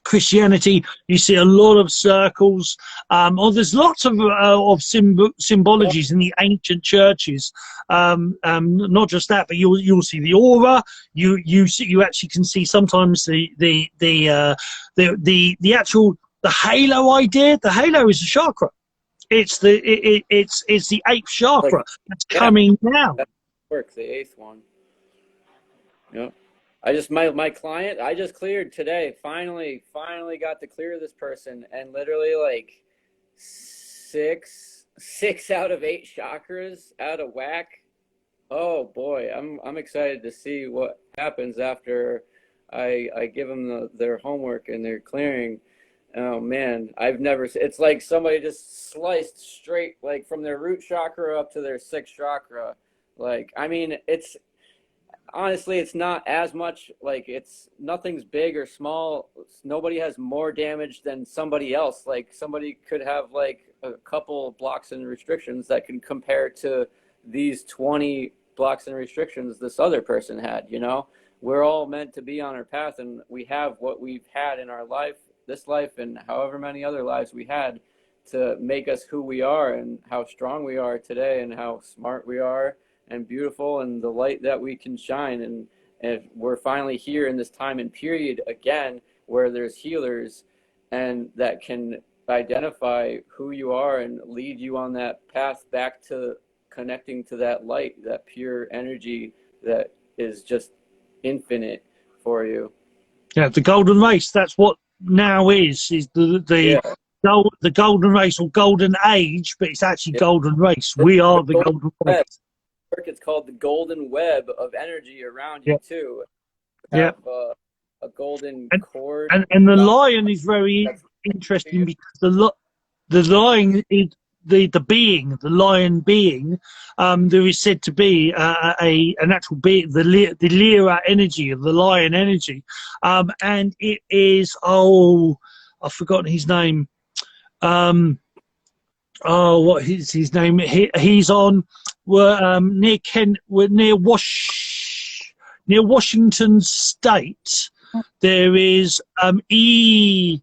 Christianity. You see a lot of circles. There's lots of symbologies in the ancient churches. Not just that, but you'll see the aura. You actually can see sometimes the actual halo idea. The halo is a chakra. It's the eighth chakra that's coming down. That works, the eighth one. Yep. My client, I just cleared today. Finally got to clear this person, and literally like six out of 8 chakras out of whack. Oh boy, I'm excited to see what happens after I give them their homework and their clearing. Oh man, it's like somebody just sliced straight, like from their root chakra up to their 6th chakra. Like, I mean, honestly, it's not as much, like, nothing's big or small. Nobody has more damage than somebody else. Like, somebody could have like a couple blocks and restrictions that can compare to these 20 blocks and restrictions this other person had, you know? We're all meant to be on our path, and we have what we've had in our life, this life, and however many other lives we had, to make us who we are and how strong we are today and how smart we are and beautiful and the light that we can shine. And we're finally here in this time and period again where there's healers and that can identify who you are and lead you on that path back to connecting to that light, that pure energy that is just infinite for you. Yeah, the golden race, that's what now is the golden race or golden age, but it's actually golden race. We are the golden race. It's called the golden web of energy around you too. Have a golden cord. And the lion is very interesting because the lion is the lion being, there is said to be an actual being, the Lyra energy of the lion energy, and it is, I've forgotten his name. What is his name? He's on near Washington State. There is E-SETI.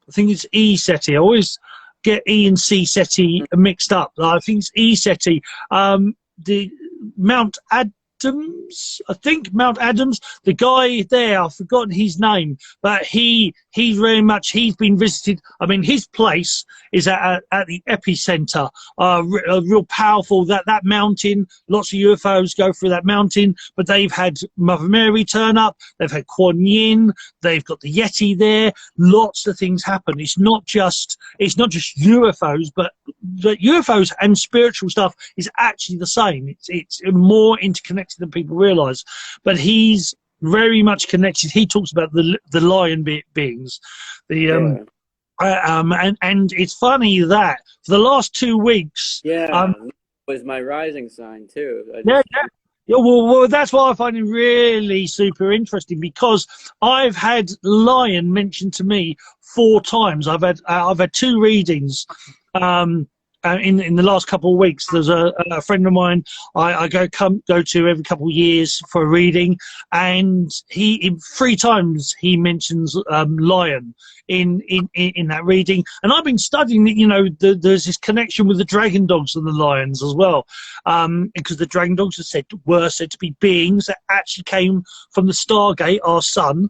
I think it's E-SETI. I always get E and C-SETI mixed up. I think it's E-SETI. The Mount Adams, I think Mount Adams, the guy there, I've forgotten his name, but he's been visited. I mean, his place is at the epicenter, real powerful, that mountain, lots of UFOs go through that mountain, but they've had Mother Mary turn up, they've had Kuan Yin, they've got the Yeti there, lots of things happen. It's not just UFOs, but the UFOs and spiritual stuff is actually the same. It's more interconnected than people realize, but he's very much connected. He talks about the lion beings, and it's funny that for the last 2 weeks, was my rising sign too. Well, that's why I find it really super interesting, because I've had lion mentioned to me 4 times. I've had 2 readings. In the last couple of weeks, there's a friend of mine I go to every couple of years for a reading, and he 3 times he mentions lion in that reading, and I've been studying it. You know, there's this connection with the dragon dogs and the lions as well, because the dragon dogs were said to be beings that actually came from the Stargate, our sun.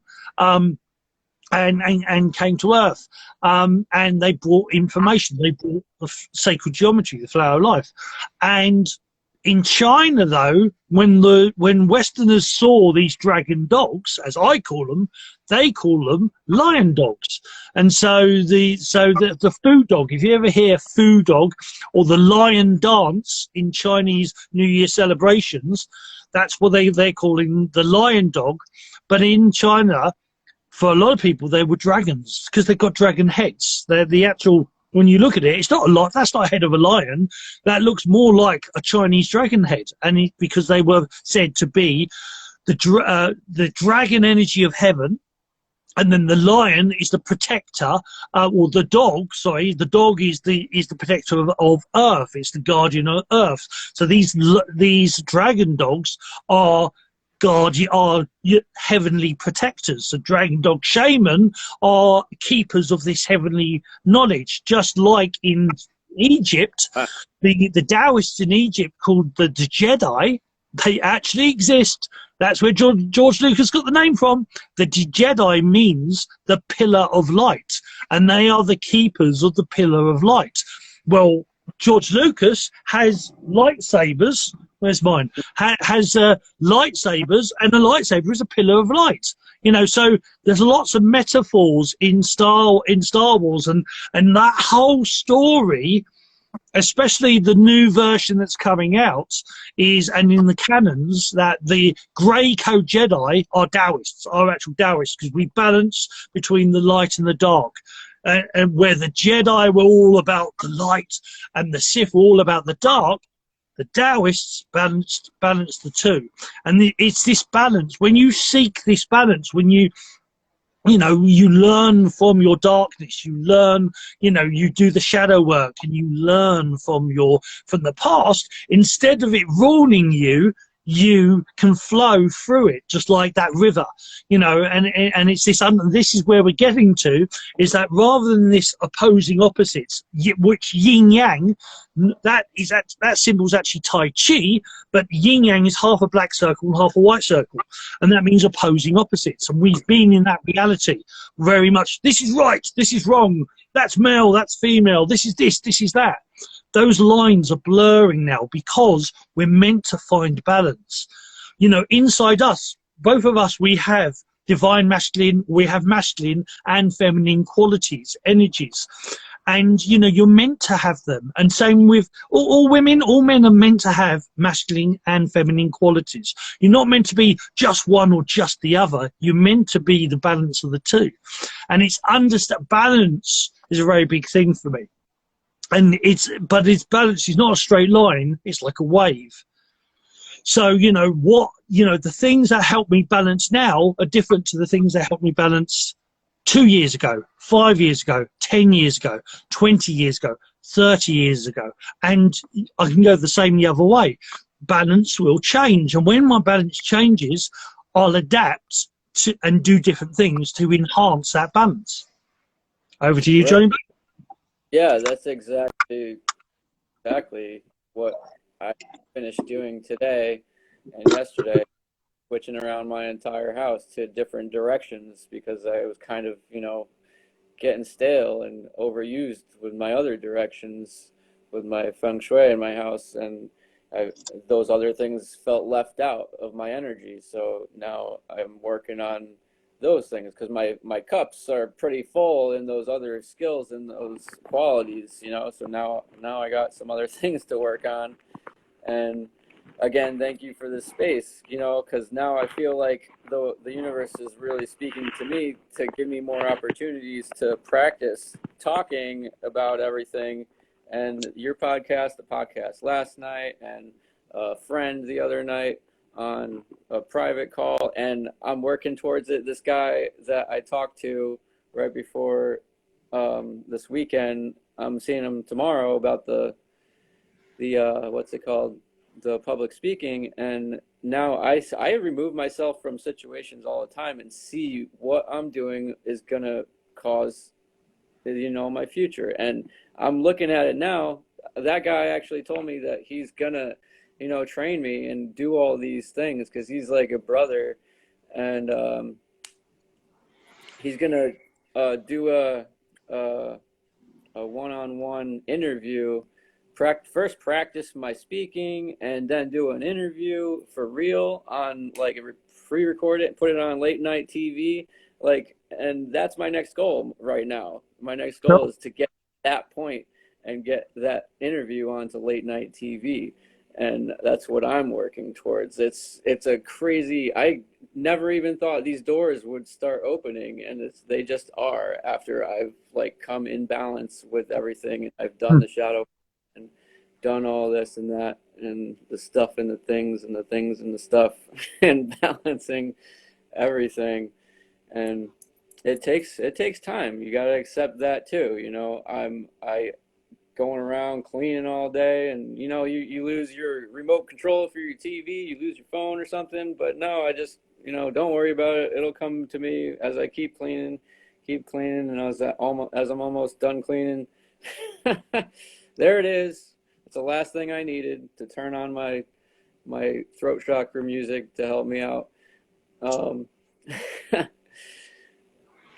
And came to Earth, and they brought information. They brought the sacred geometry, the flower of life. And in China, though, when Westerners saw these dragon dogs, as I call them, they call them lion dogs. And so the Fu dog, if you ever hear Fu dog or the lion dance in Chinese New Year celebrations, that's what they're calling the lion dog. But in China, for a lot of people, they were dragons because they've got dragon heads. They're the actual, when you look at it, it's not a lot. That's not a head of a lion. That looks more like a Chinese dragon head. And because they were said to be the dragon energy of heaven. And then the lion is the protector, or the dog, sorry, the dog is the protector of Earth. It's the guardian of Earth. So these dragon dogs are heavenly protectors. The dragon dog shaman are keepers of this heavenly knowledge, just like in Egypt, the Taoists in Egypt called the Jedi. They actually exist. That's where George Lucas got the name from. The Jedi means the pillar of light, and they are the keepers of the pillar of light. Well, George Lucas has lightsabers. Where's mine? Has lightsabers, and a lightsaber is a pillar of light. You know, so there's lots of metaphors in Star Wars, and that whole story, especially the new version that's coming out, and in the canons, that the grey code Jedi are Taoists, are actual Taoists, because we balance between the light and the dark. And where the Jedi were all about the light and the Sith were all about the dark, the Taoists balanced the two. And it's this balance. When you seek this balance, when you you know, you learn from your darkness, you learn, you know, you do the shadow work and you learn from the past. Instead of it ruining you, you can flow through it just like that river, you know. And it's this is where we're getting to, is that rather than this opposing opposites, which yin yang, that symbol is actually Tai Chi, but yin yang is half a black circle and half a white circle, and that means opposing opposites. And we've been in that reality very much. This is right, this is wrong, that's male, that's female, this is that. Those lines are blurring now because we're meant to find balance. You know, inside us, both of us, we have divine masculine, we have masculine and feminine qualities, energies. And, you know, you're meant to have them. And same with all women, all men are meant to have masculine and feminine qualities. You're not meant to be just one or just the other. You're meant to be the balance of the two. And balance is a very big thing for me. And its balance is not a straight line, it's like a wave. So, you know, the things that help me balance now are different to the things that helped me balance 2 years ago, 5 years ago, 10 years ago, 20 years ago, 30 years ago. And I can go the same the other way. Balance will change. And when my balance changes, I'll adapt to and do different things to enhance that balance. Over to you, Right. Johnny. Yeah, that's exactly what I finished doing today and yesterday, switching around my entire house to different directions because I was kind of, you know, getting stale and overused with my other directions with my feng shui in my house, and those other things felt left out of my energy. So now I'm working on those things because my cups are pretty full in those other skills and those qualities, you know. So now I got some other things to work on. And again, thank you for this space, you know, because now I feel like the universe is really speaking to me to give me more opportunities to practice talking about everything. And your podcast, the podcast last night, and a friend the other night on a private call, and I'm working towards it. This guy that I talked to right before this weekend, I'm seeing him tomorrow about the what's it called, the public speaking. And now I remove myself from situations all the time and see what I'm doing is gonna cause, you know, my future. And I'm looking at it now. That guy actually told me that he's gonna, you know, train me and do all these things because he's like a brother. And he's gonna do a one-on-one interview, first practice my speaking, and then do an interview for real on, like, pre-record it, put it on late night TV, like. And that's my next goal right now. My next goal is to get that point and get that interview onto late night TV. And that's what I'm working towards. It's a crazy, I never even thought these doors would start opening, and they just are after I've, like, come in balance with everything. I've done the shadow and done all this and that and the stuff and the things and the things and the stuff and balancing everything. And it takes time. You got to accept that too. You know, I going around cleaning all day, and, you know, you lose your remote control for your TV, you lose your phone or something. But no, I just, you know, don't worry about it. It'll come to me as I keep cleaning, and as I'm almost done cleaning, there it is. It's the last thing I needed to turn on my throat chakra music to help me out.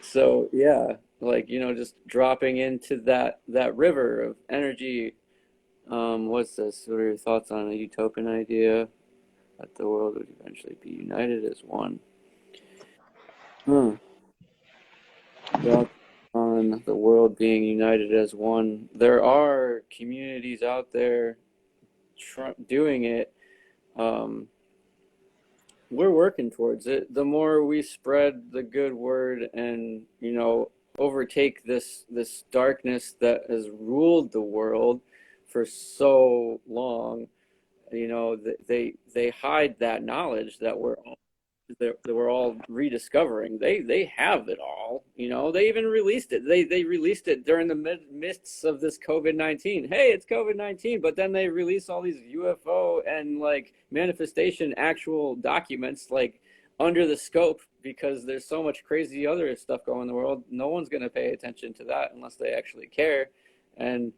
So yeah, like, you know, just dropping into that river of energy. What's this? What are your thoughts on a utopian idea that the world would eventually be united as one? Thoughts on the world being united as one. There are communities out there doing it. We're working towards it. The more we spread the good word and, you know, overtake this darkness that has ruled the world for so long, you know, they hide that knowledge that we're all that we're all rediscovering. They have it all, you know. They even released it. They released it during the midst of this COVID-19. Hey, it's COVID-19, but then they release all these UFO and like manifestation actual documents like under the scope, because there's so much crazy other stuff going in the world. No one's going to pay attention to that unless they actually care. And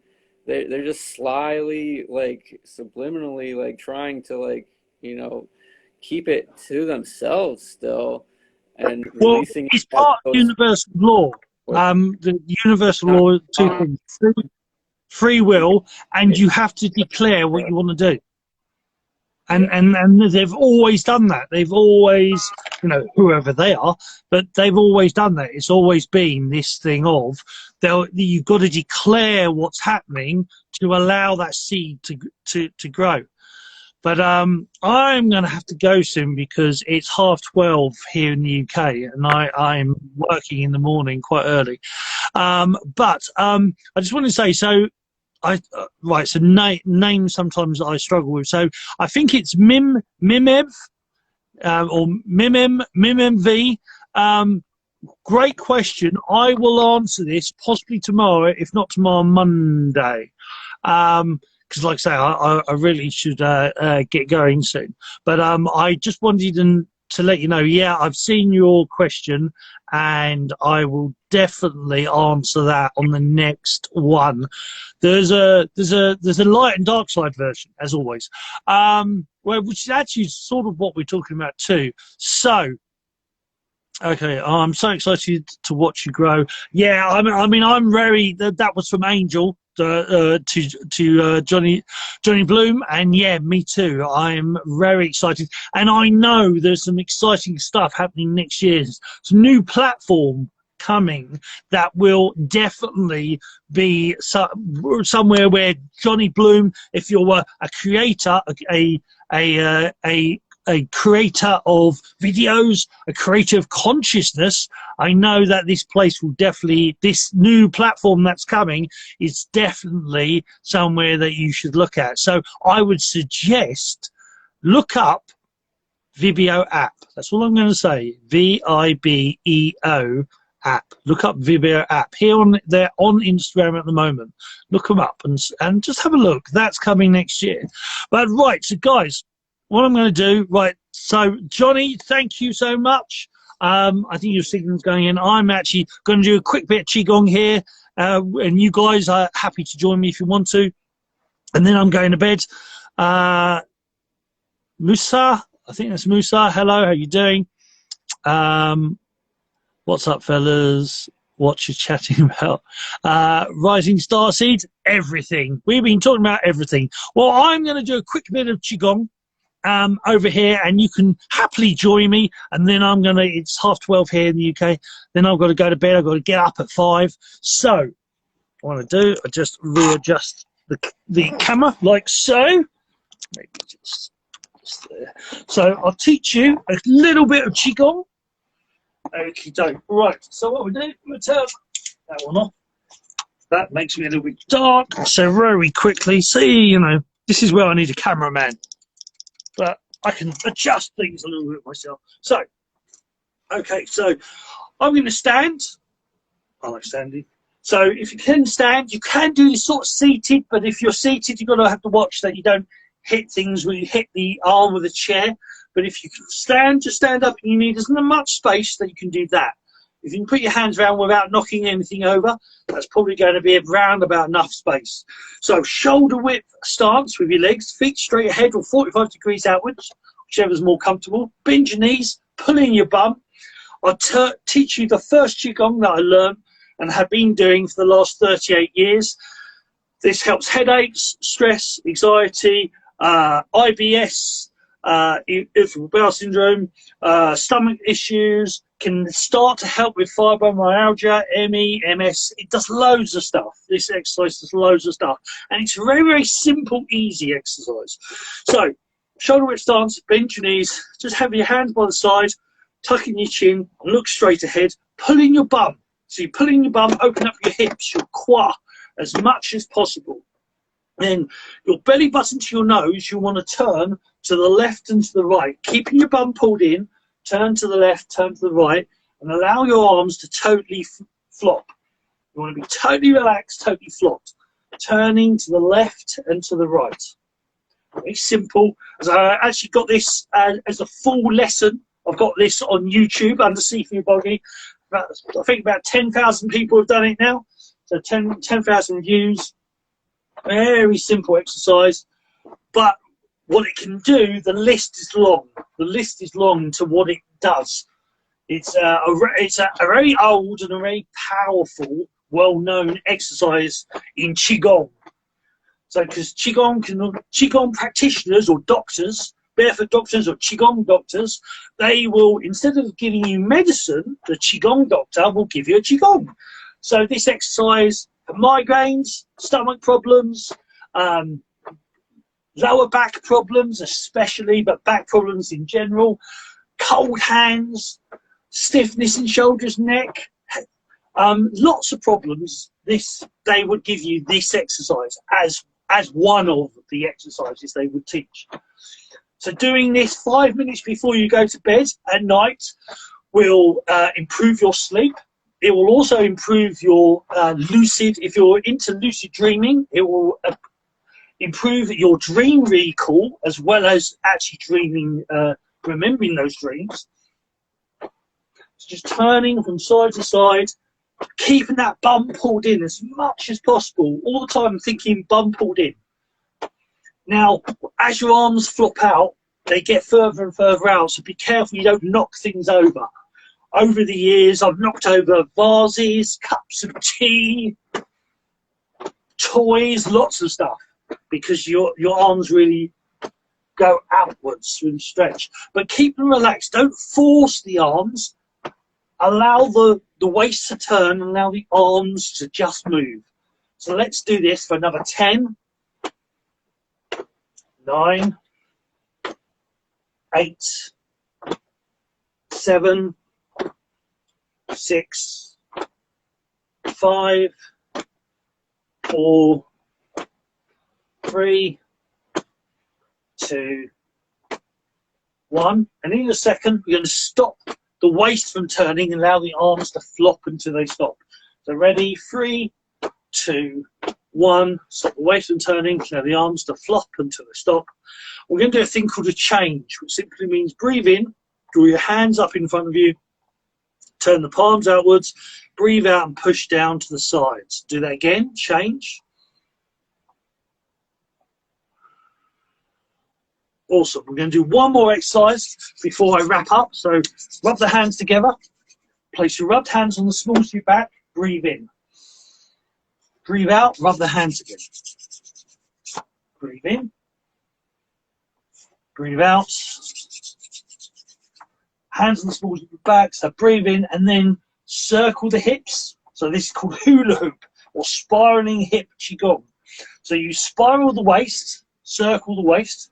they're just slyly, like subliminally, like trying to, like, you know, keep it to themselves still, and releasing. It's part of universal law. The universal law, two things: free will, and you have to declare what you want to do. And they've always done that. They've always, you know, whoever they are, but they've always done that. It's always been this thing of you've got to declare what's happening to allow that seed to grow. But I'm going to have to go soon because it's 12:30 here in the UK, and I'm working in the morning quite early. But I just want to say, so right, so names sometimes I struggle with. So I think it's Mimev or Mimv. Great question. I will answer this possibly tomorrow, if not tomorrow, Monday. Because like I say, I really should get going soon. But I just wanted to let you know, yeah, I've seen your question, and I will definitely answer that on the next one. There's a light and dark side version, as always, which is actually sort of what we're talking about too. So, okay, I'm so excited to watch you grow. Yeah, I mean, I'm very. That was from Angel to Johnny Bloom, and yeah, me too. I'm very excited, and I know there's some exciting stuff happening next year. Some new platform coming that will definitely be somewhere where Johnny Bloom, if you're a creator, a creator of videos, a creator of consciousness, I know that this place will definitely, this new platform that's coming is definitely somewhere that you should look at. So I would suggest look up Vibeo app. That's all I'm going to say. VIBEO app. Look up Vibeo app. They're on Instagram at the moment. Look them up and just have a look. That's coming next year. But right, so guys, what I'm going to do, right, so Johnny, thank you so much. I think your signal's going in. I'm actually going to do a quick bit of Qigong here, and you guys are happy to join me if you want to. And then I'm going to bed. Musa, I think that's Musa. Hello, how you doing? What's up, fellas? What you chatting about? Rising Starseed, everything. We've been talking about everything. Well, I'm going to do a quick bit of Qigong over here, and you can happily join me, and then it's 12:30 here in the UK, then I've got to go to bed. I've got to get up at 5. So what I do, I just readjust the camera like so, maybe just there. So I'll teach you a little bit of Qigong. Okie doke. Right, so what we do, we'll turn that one off. That makes me a little bit dark, so very quickly, see, you know, this is where I need a cameraman. But I can adjust things a little bit myself. So, okay, so I'm going to stand. I like standing. So if you can stand, you can do this sort of seated, but if you're seated, you've got to have to watch that you don't hit things when you hit the arm of the chair. But if you can stand, just stand up, and you need as much space that you can do that. If you can put your hands around without knocking anything over, that's probably going to be around about enough space. So shoulder width stance with your legs, feet straight ahead or 45 degrees outwards, whichever's more comfortable. Bend your knees, pull in your bum. I'll teach you the first Qigong that I learned and have been doing for the last 38 years. This helps headaches, stress, anxiety, IBS, irritable bowel syndrome, stomach issues, can start to help with fibromyalgia, ME, MS. It does loads of stuff. This exercise does loads of stuff. And it's a very, very simple, easy exercise. So, shoulder width stance, bend your knees, just have your hands by the side, tuck in your chin, look straight ahead, pull in your bum. So you pull in your bum, open up your hips, your quad, as much as possible. Then your belly button to your nose, you want to turn to the left and to the right, keeping your bum pulled in, turn to the left, turn to the right, and allow your arms to totally flop. You want to be totally relaxed, totally flopped, turning to the left and to the right. Very simple. As I actually got this as a full lesson. I've got this on YouTube under Sifu Boggie. I think about 10,000 people have done it now. So 10,000 views. Very simple exercise. But what it can do, the list is long. The list is long to what it does. It's a very old and a very powerful, well-known exercise in Qigong. So, because Qigong practitioners or doctors, barefoot doctors or Qigong doctors, they will, instead of giving you medicine, the Qigong doctor will give you a Qigong. So this exercise for migraines, stomach problems, lower back problems especially, but back problems in general, cold hands, stiffness in shoulders, neck, lots of problems. They would give you this exercise as one of the exercises they would teach. So doing this 5 minutes before you go to bed at night will improve your sleep. It will also improve your if you're into lucid dreaming, it will improve your dream recall as well as actually dreaming, remembering those dreams. It's just turning from side to side, keeping that bum pulled in as much as possible, all the time thinking bum pulled in. Now, as your arms flop out, they get further and further out, so be careful you don't knock things over. Over the years, I've knocked over vases, cups of tea, toys, lots of stuff, because your arms really go outwards, really stretch. But keep them relaxed. Don't force the arms. Allow the waist to turn, and allow the arms to just move. So let's do this for another 10, 9, 8, 7, 6, 5, 4, 3, 2, 1. And in a second, we're going to stop the waist from turning and allow the arms to flop until they stop. So ready, 3, 2, 1. Stop the waist from turning, allow the arms to flop until they stop. We're going to do a thing called a change, which simply means breathe in, draw your hands up in front of you, turn the palms outwards, breathe out and push down to the sides. Do that again, change. Awesome. We're going to do one more exercise before I wrap up. So rub the hands together. Place your rubbed hands on the smalls of your back. Breathe in. Breathe out. Rub the hands again. Breathe in. Breathe out. Hands on the smalls of your back. So breathe in and then circle the hips. So this is called hula hoop or spiraling hip qigong. So you spiral the waist, circle the waist.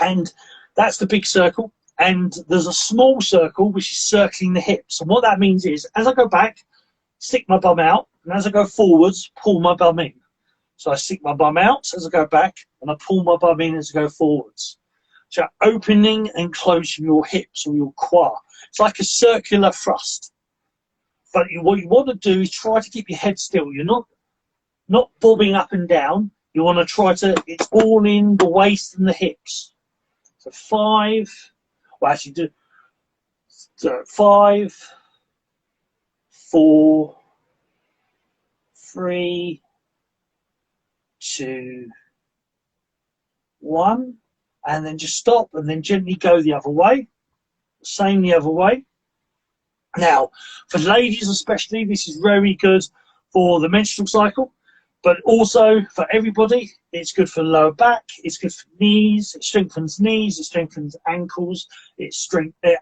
And that's the big circle, and there's a small circle which is circling the hips. And what that means is, as I go back, stick my bum out, and as I go forwards, pull my bum in. So I stick my bum out as I go back, and I pull my bum in as I go forwards. So opening and closing your hips or your quad. It's like a circular thrust. But what you want to do is try to keep your head still. You're not bobbing up and down. You want to try to, it's all in the waist and the hips. So 5, well actually do, so 5, 4, 3, 2, 1, and then just stop and then gently go the other way, same the other way. Now, for ladies especially, this is very good for the menstrual cycle. But also for everybody, it's good for lower back, it's good for knees, it strengthens knees, it strengthens ankles, it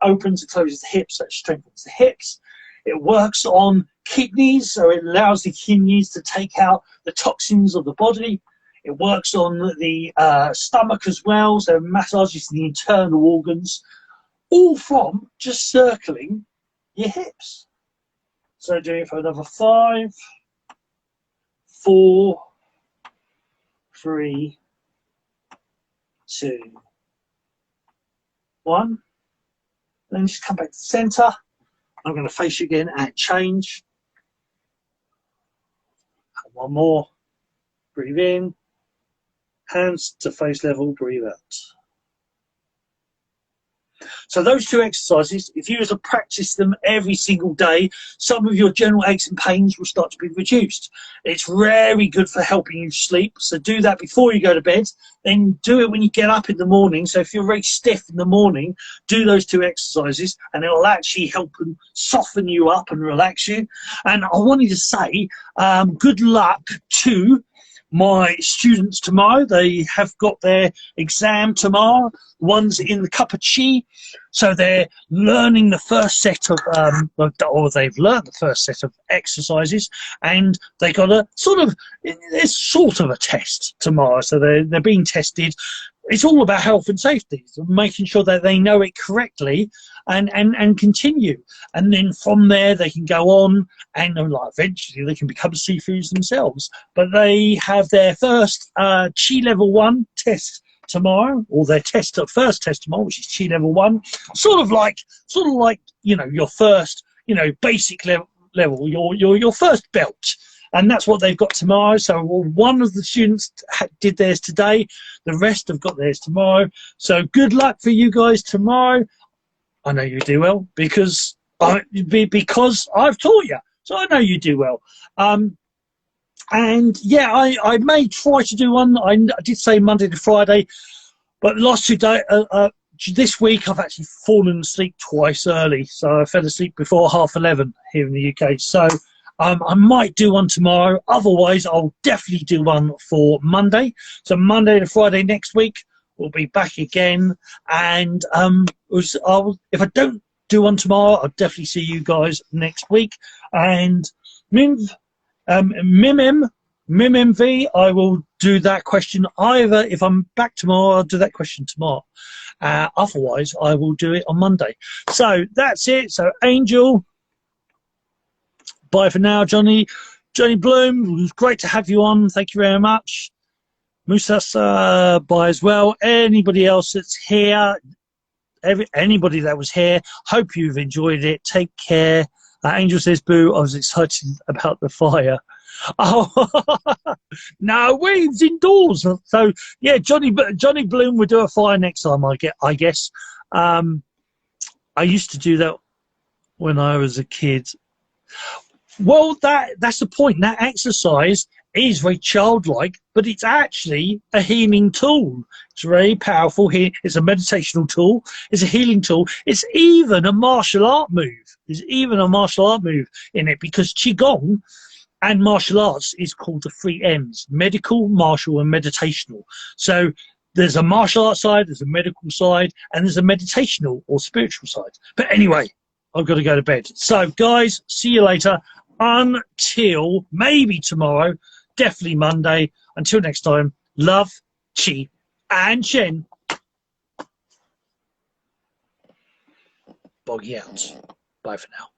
opens and closes the hips, so it strengthens the hips. It works on kidneys, so it allows the kidneys to take out the toxins of the body. It works on the stomach as well, so it massages the internal organs, all from just circling your hips. So do it for another 5, 4, 3, 2, 1. then just come back to the center. I'm going to face you again and change. One more. Breathe in. Hands to face level, breathe out. So those two exercises, if you were to practice them every single day, some of your general aches and pains will start to be reduced. It's very good for helping you sleep. So do that before you go to bed. Then do it when you get up in the morning. So if you're very stiff in the morning, do those two exercises and it'll actually help and soften you up and relax you. And I wanted to say good luck to my students tomorrow. They have got their exam tomorrow. One's in the cup of chi, so they're learning the first set of or they've learned the first set of exercises, and they got it's sort of a test tomorrow, so they're being tested. It's all about health and safety, so making sure that they know it correctly and continue. And then from there they can go on and eventually they can become Sifus themselves. But they have their first Chi level 1 test tomorrow, or their first test tomorrow, which is Chi level 1. Sort of like your first basic level, your first belt. And that's what they've got tomorrow. So one of the students did theirs today. The rest have got theirs tomorrow. So good luck for you guys tomorrow. I know you do well because I've taught you. So I know you do well. And yeah, I may try to do one. I did say Monday to Friday, but last 2 days, this week I've actually fallen asleep twice early. So I fell asleep before 11:30 here in the UK. So I might do one tomorrow. Otherwise, I'll definitely do one for Monday. So Monday to Friday next week, we'll be back again. And if I don't do one tomorrow, I'll definitely see you guys next week. And MimMV, I will do that question either. If I'm back tomorrow, I'll do that question tomorrow. Otherwise, I will do it on Monday. So that's it. So Angel, bye for now. Johnny Bloom, it was great to have you on. Thank you very much. Musasa, bye as well. Anybody else that's here, anybody that was here, hope you've enjoyed it. Take care. Angel says, boo, I was excited about the fire. Oh, no, we're indoors. So, yeah, Johnny Bloom will do a fire next time, I guess. I used to do that when I was a kid. Well, that's the point. That exercise is very childlike, but it's actually a healing tool. It's very powerful. It's a meditational tool. It's a healing tool. It's even a martial art move. There's even a martial art move in it, because Qigong and martial arts is called the 3 M's: medical, martial, and meditational. So there's a martial arts side, there's a medical side, and there's a meditational or spiritual side. But anyway, I've got to go to bed. So guys, see you later. Until maybe tomorrow, definitely Monday. Until next time, love, chi, and Chen. Boggie out. Bye for now.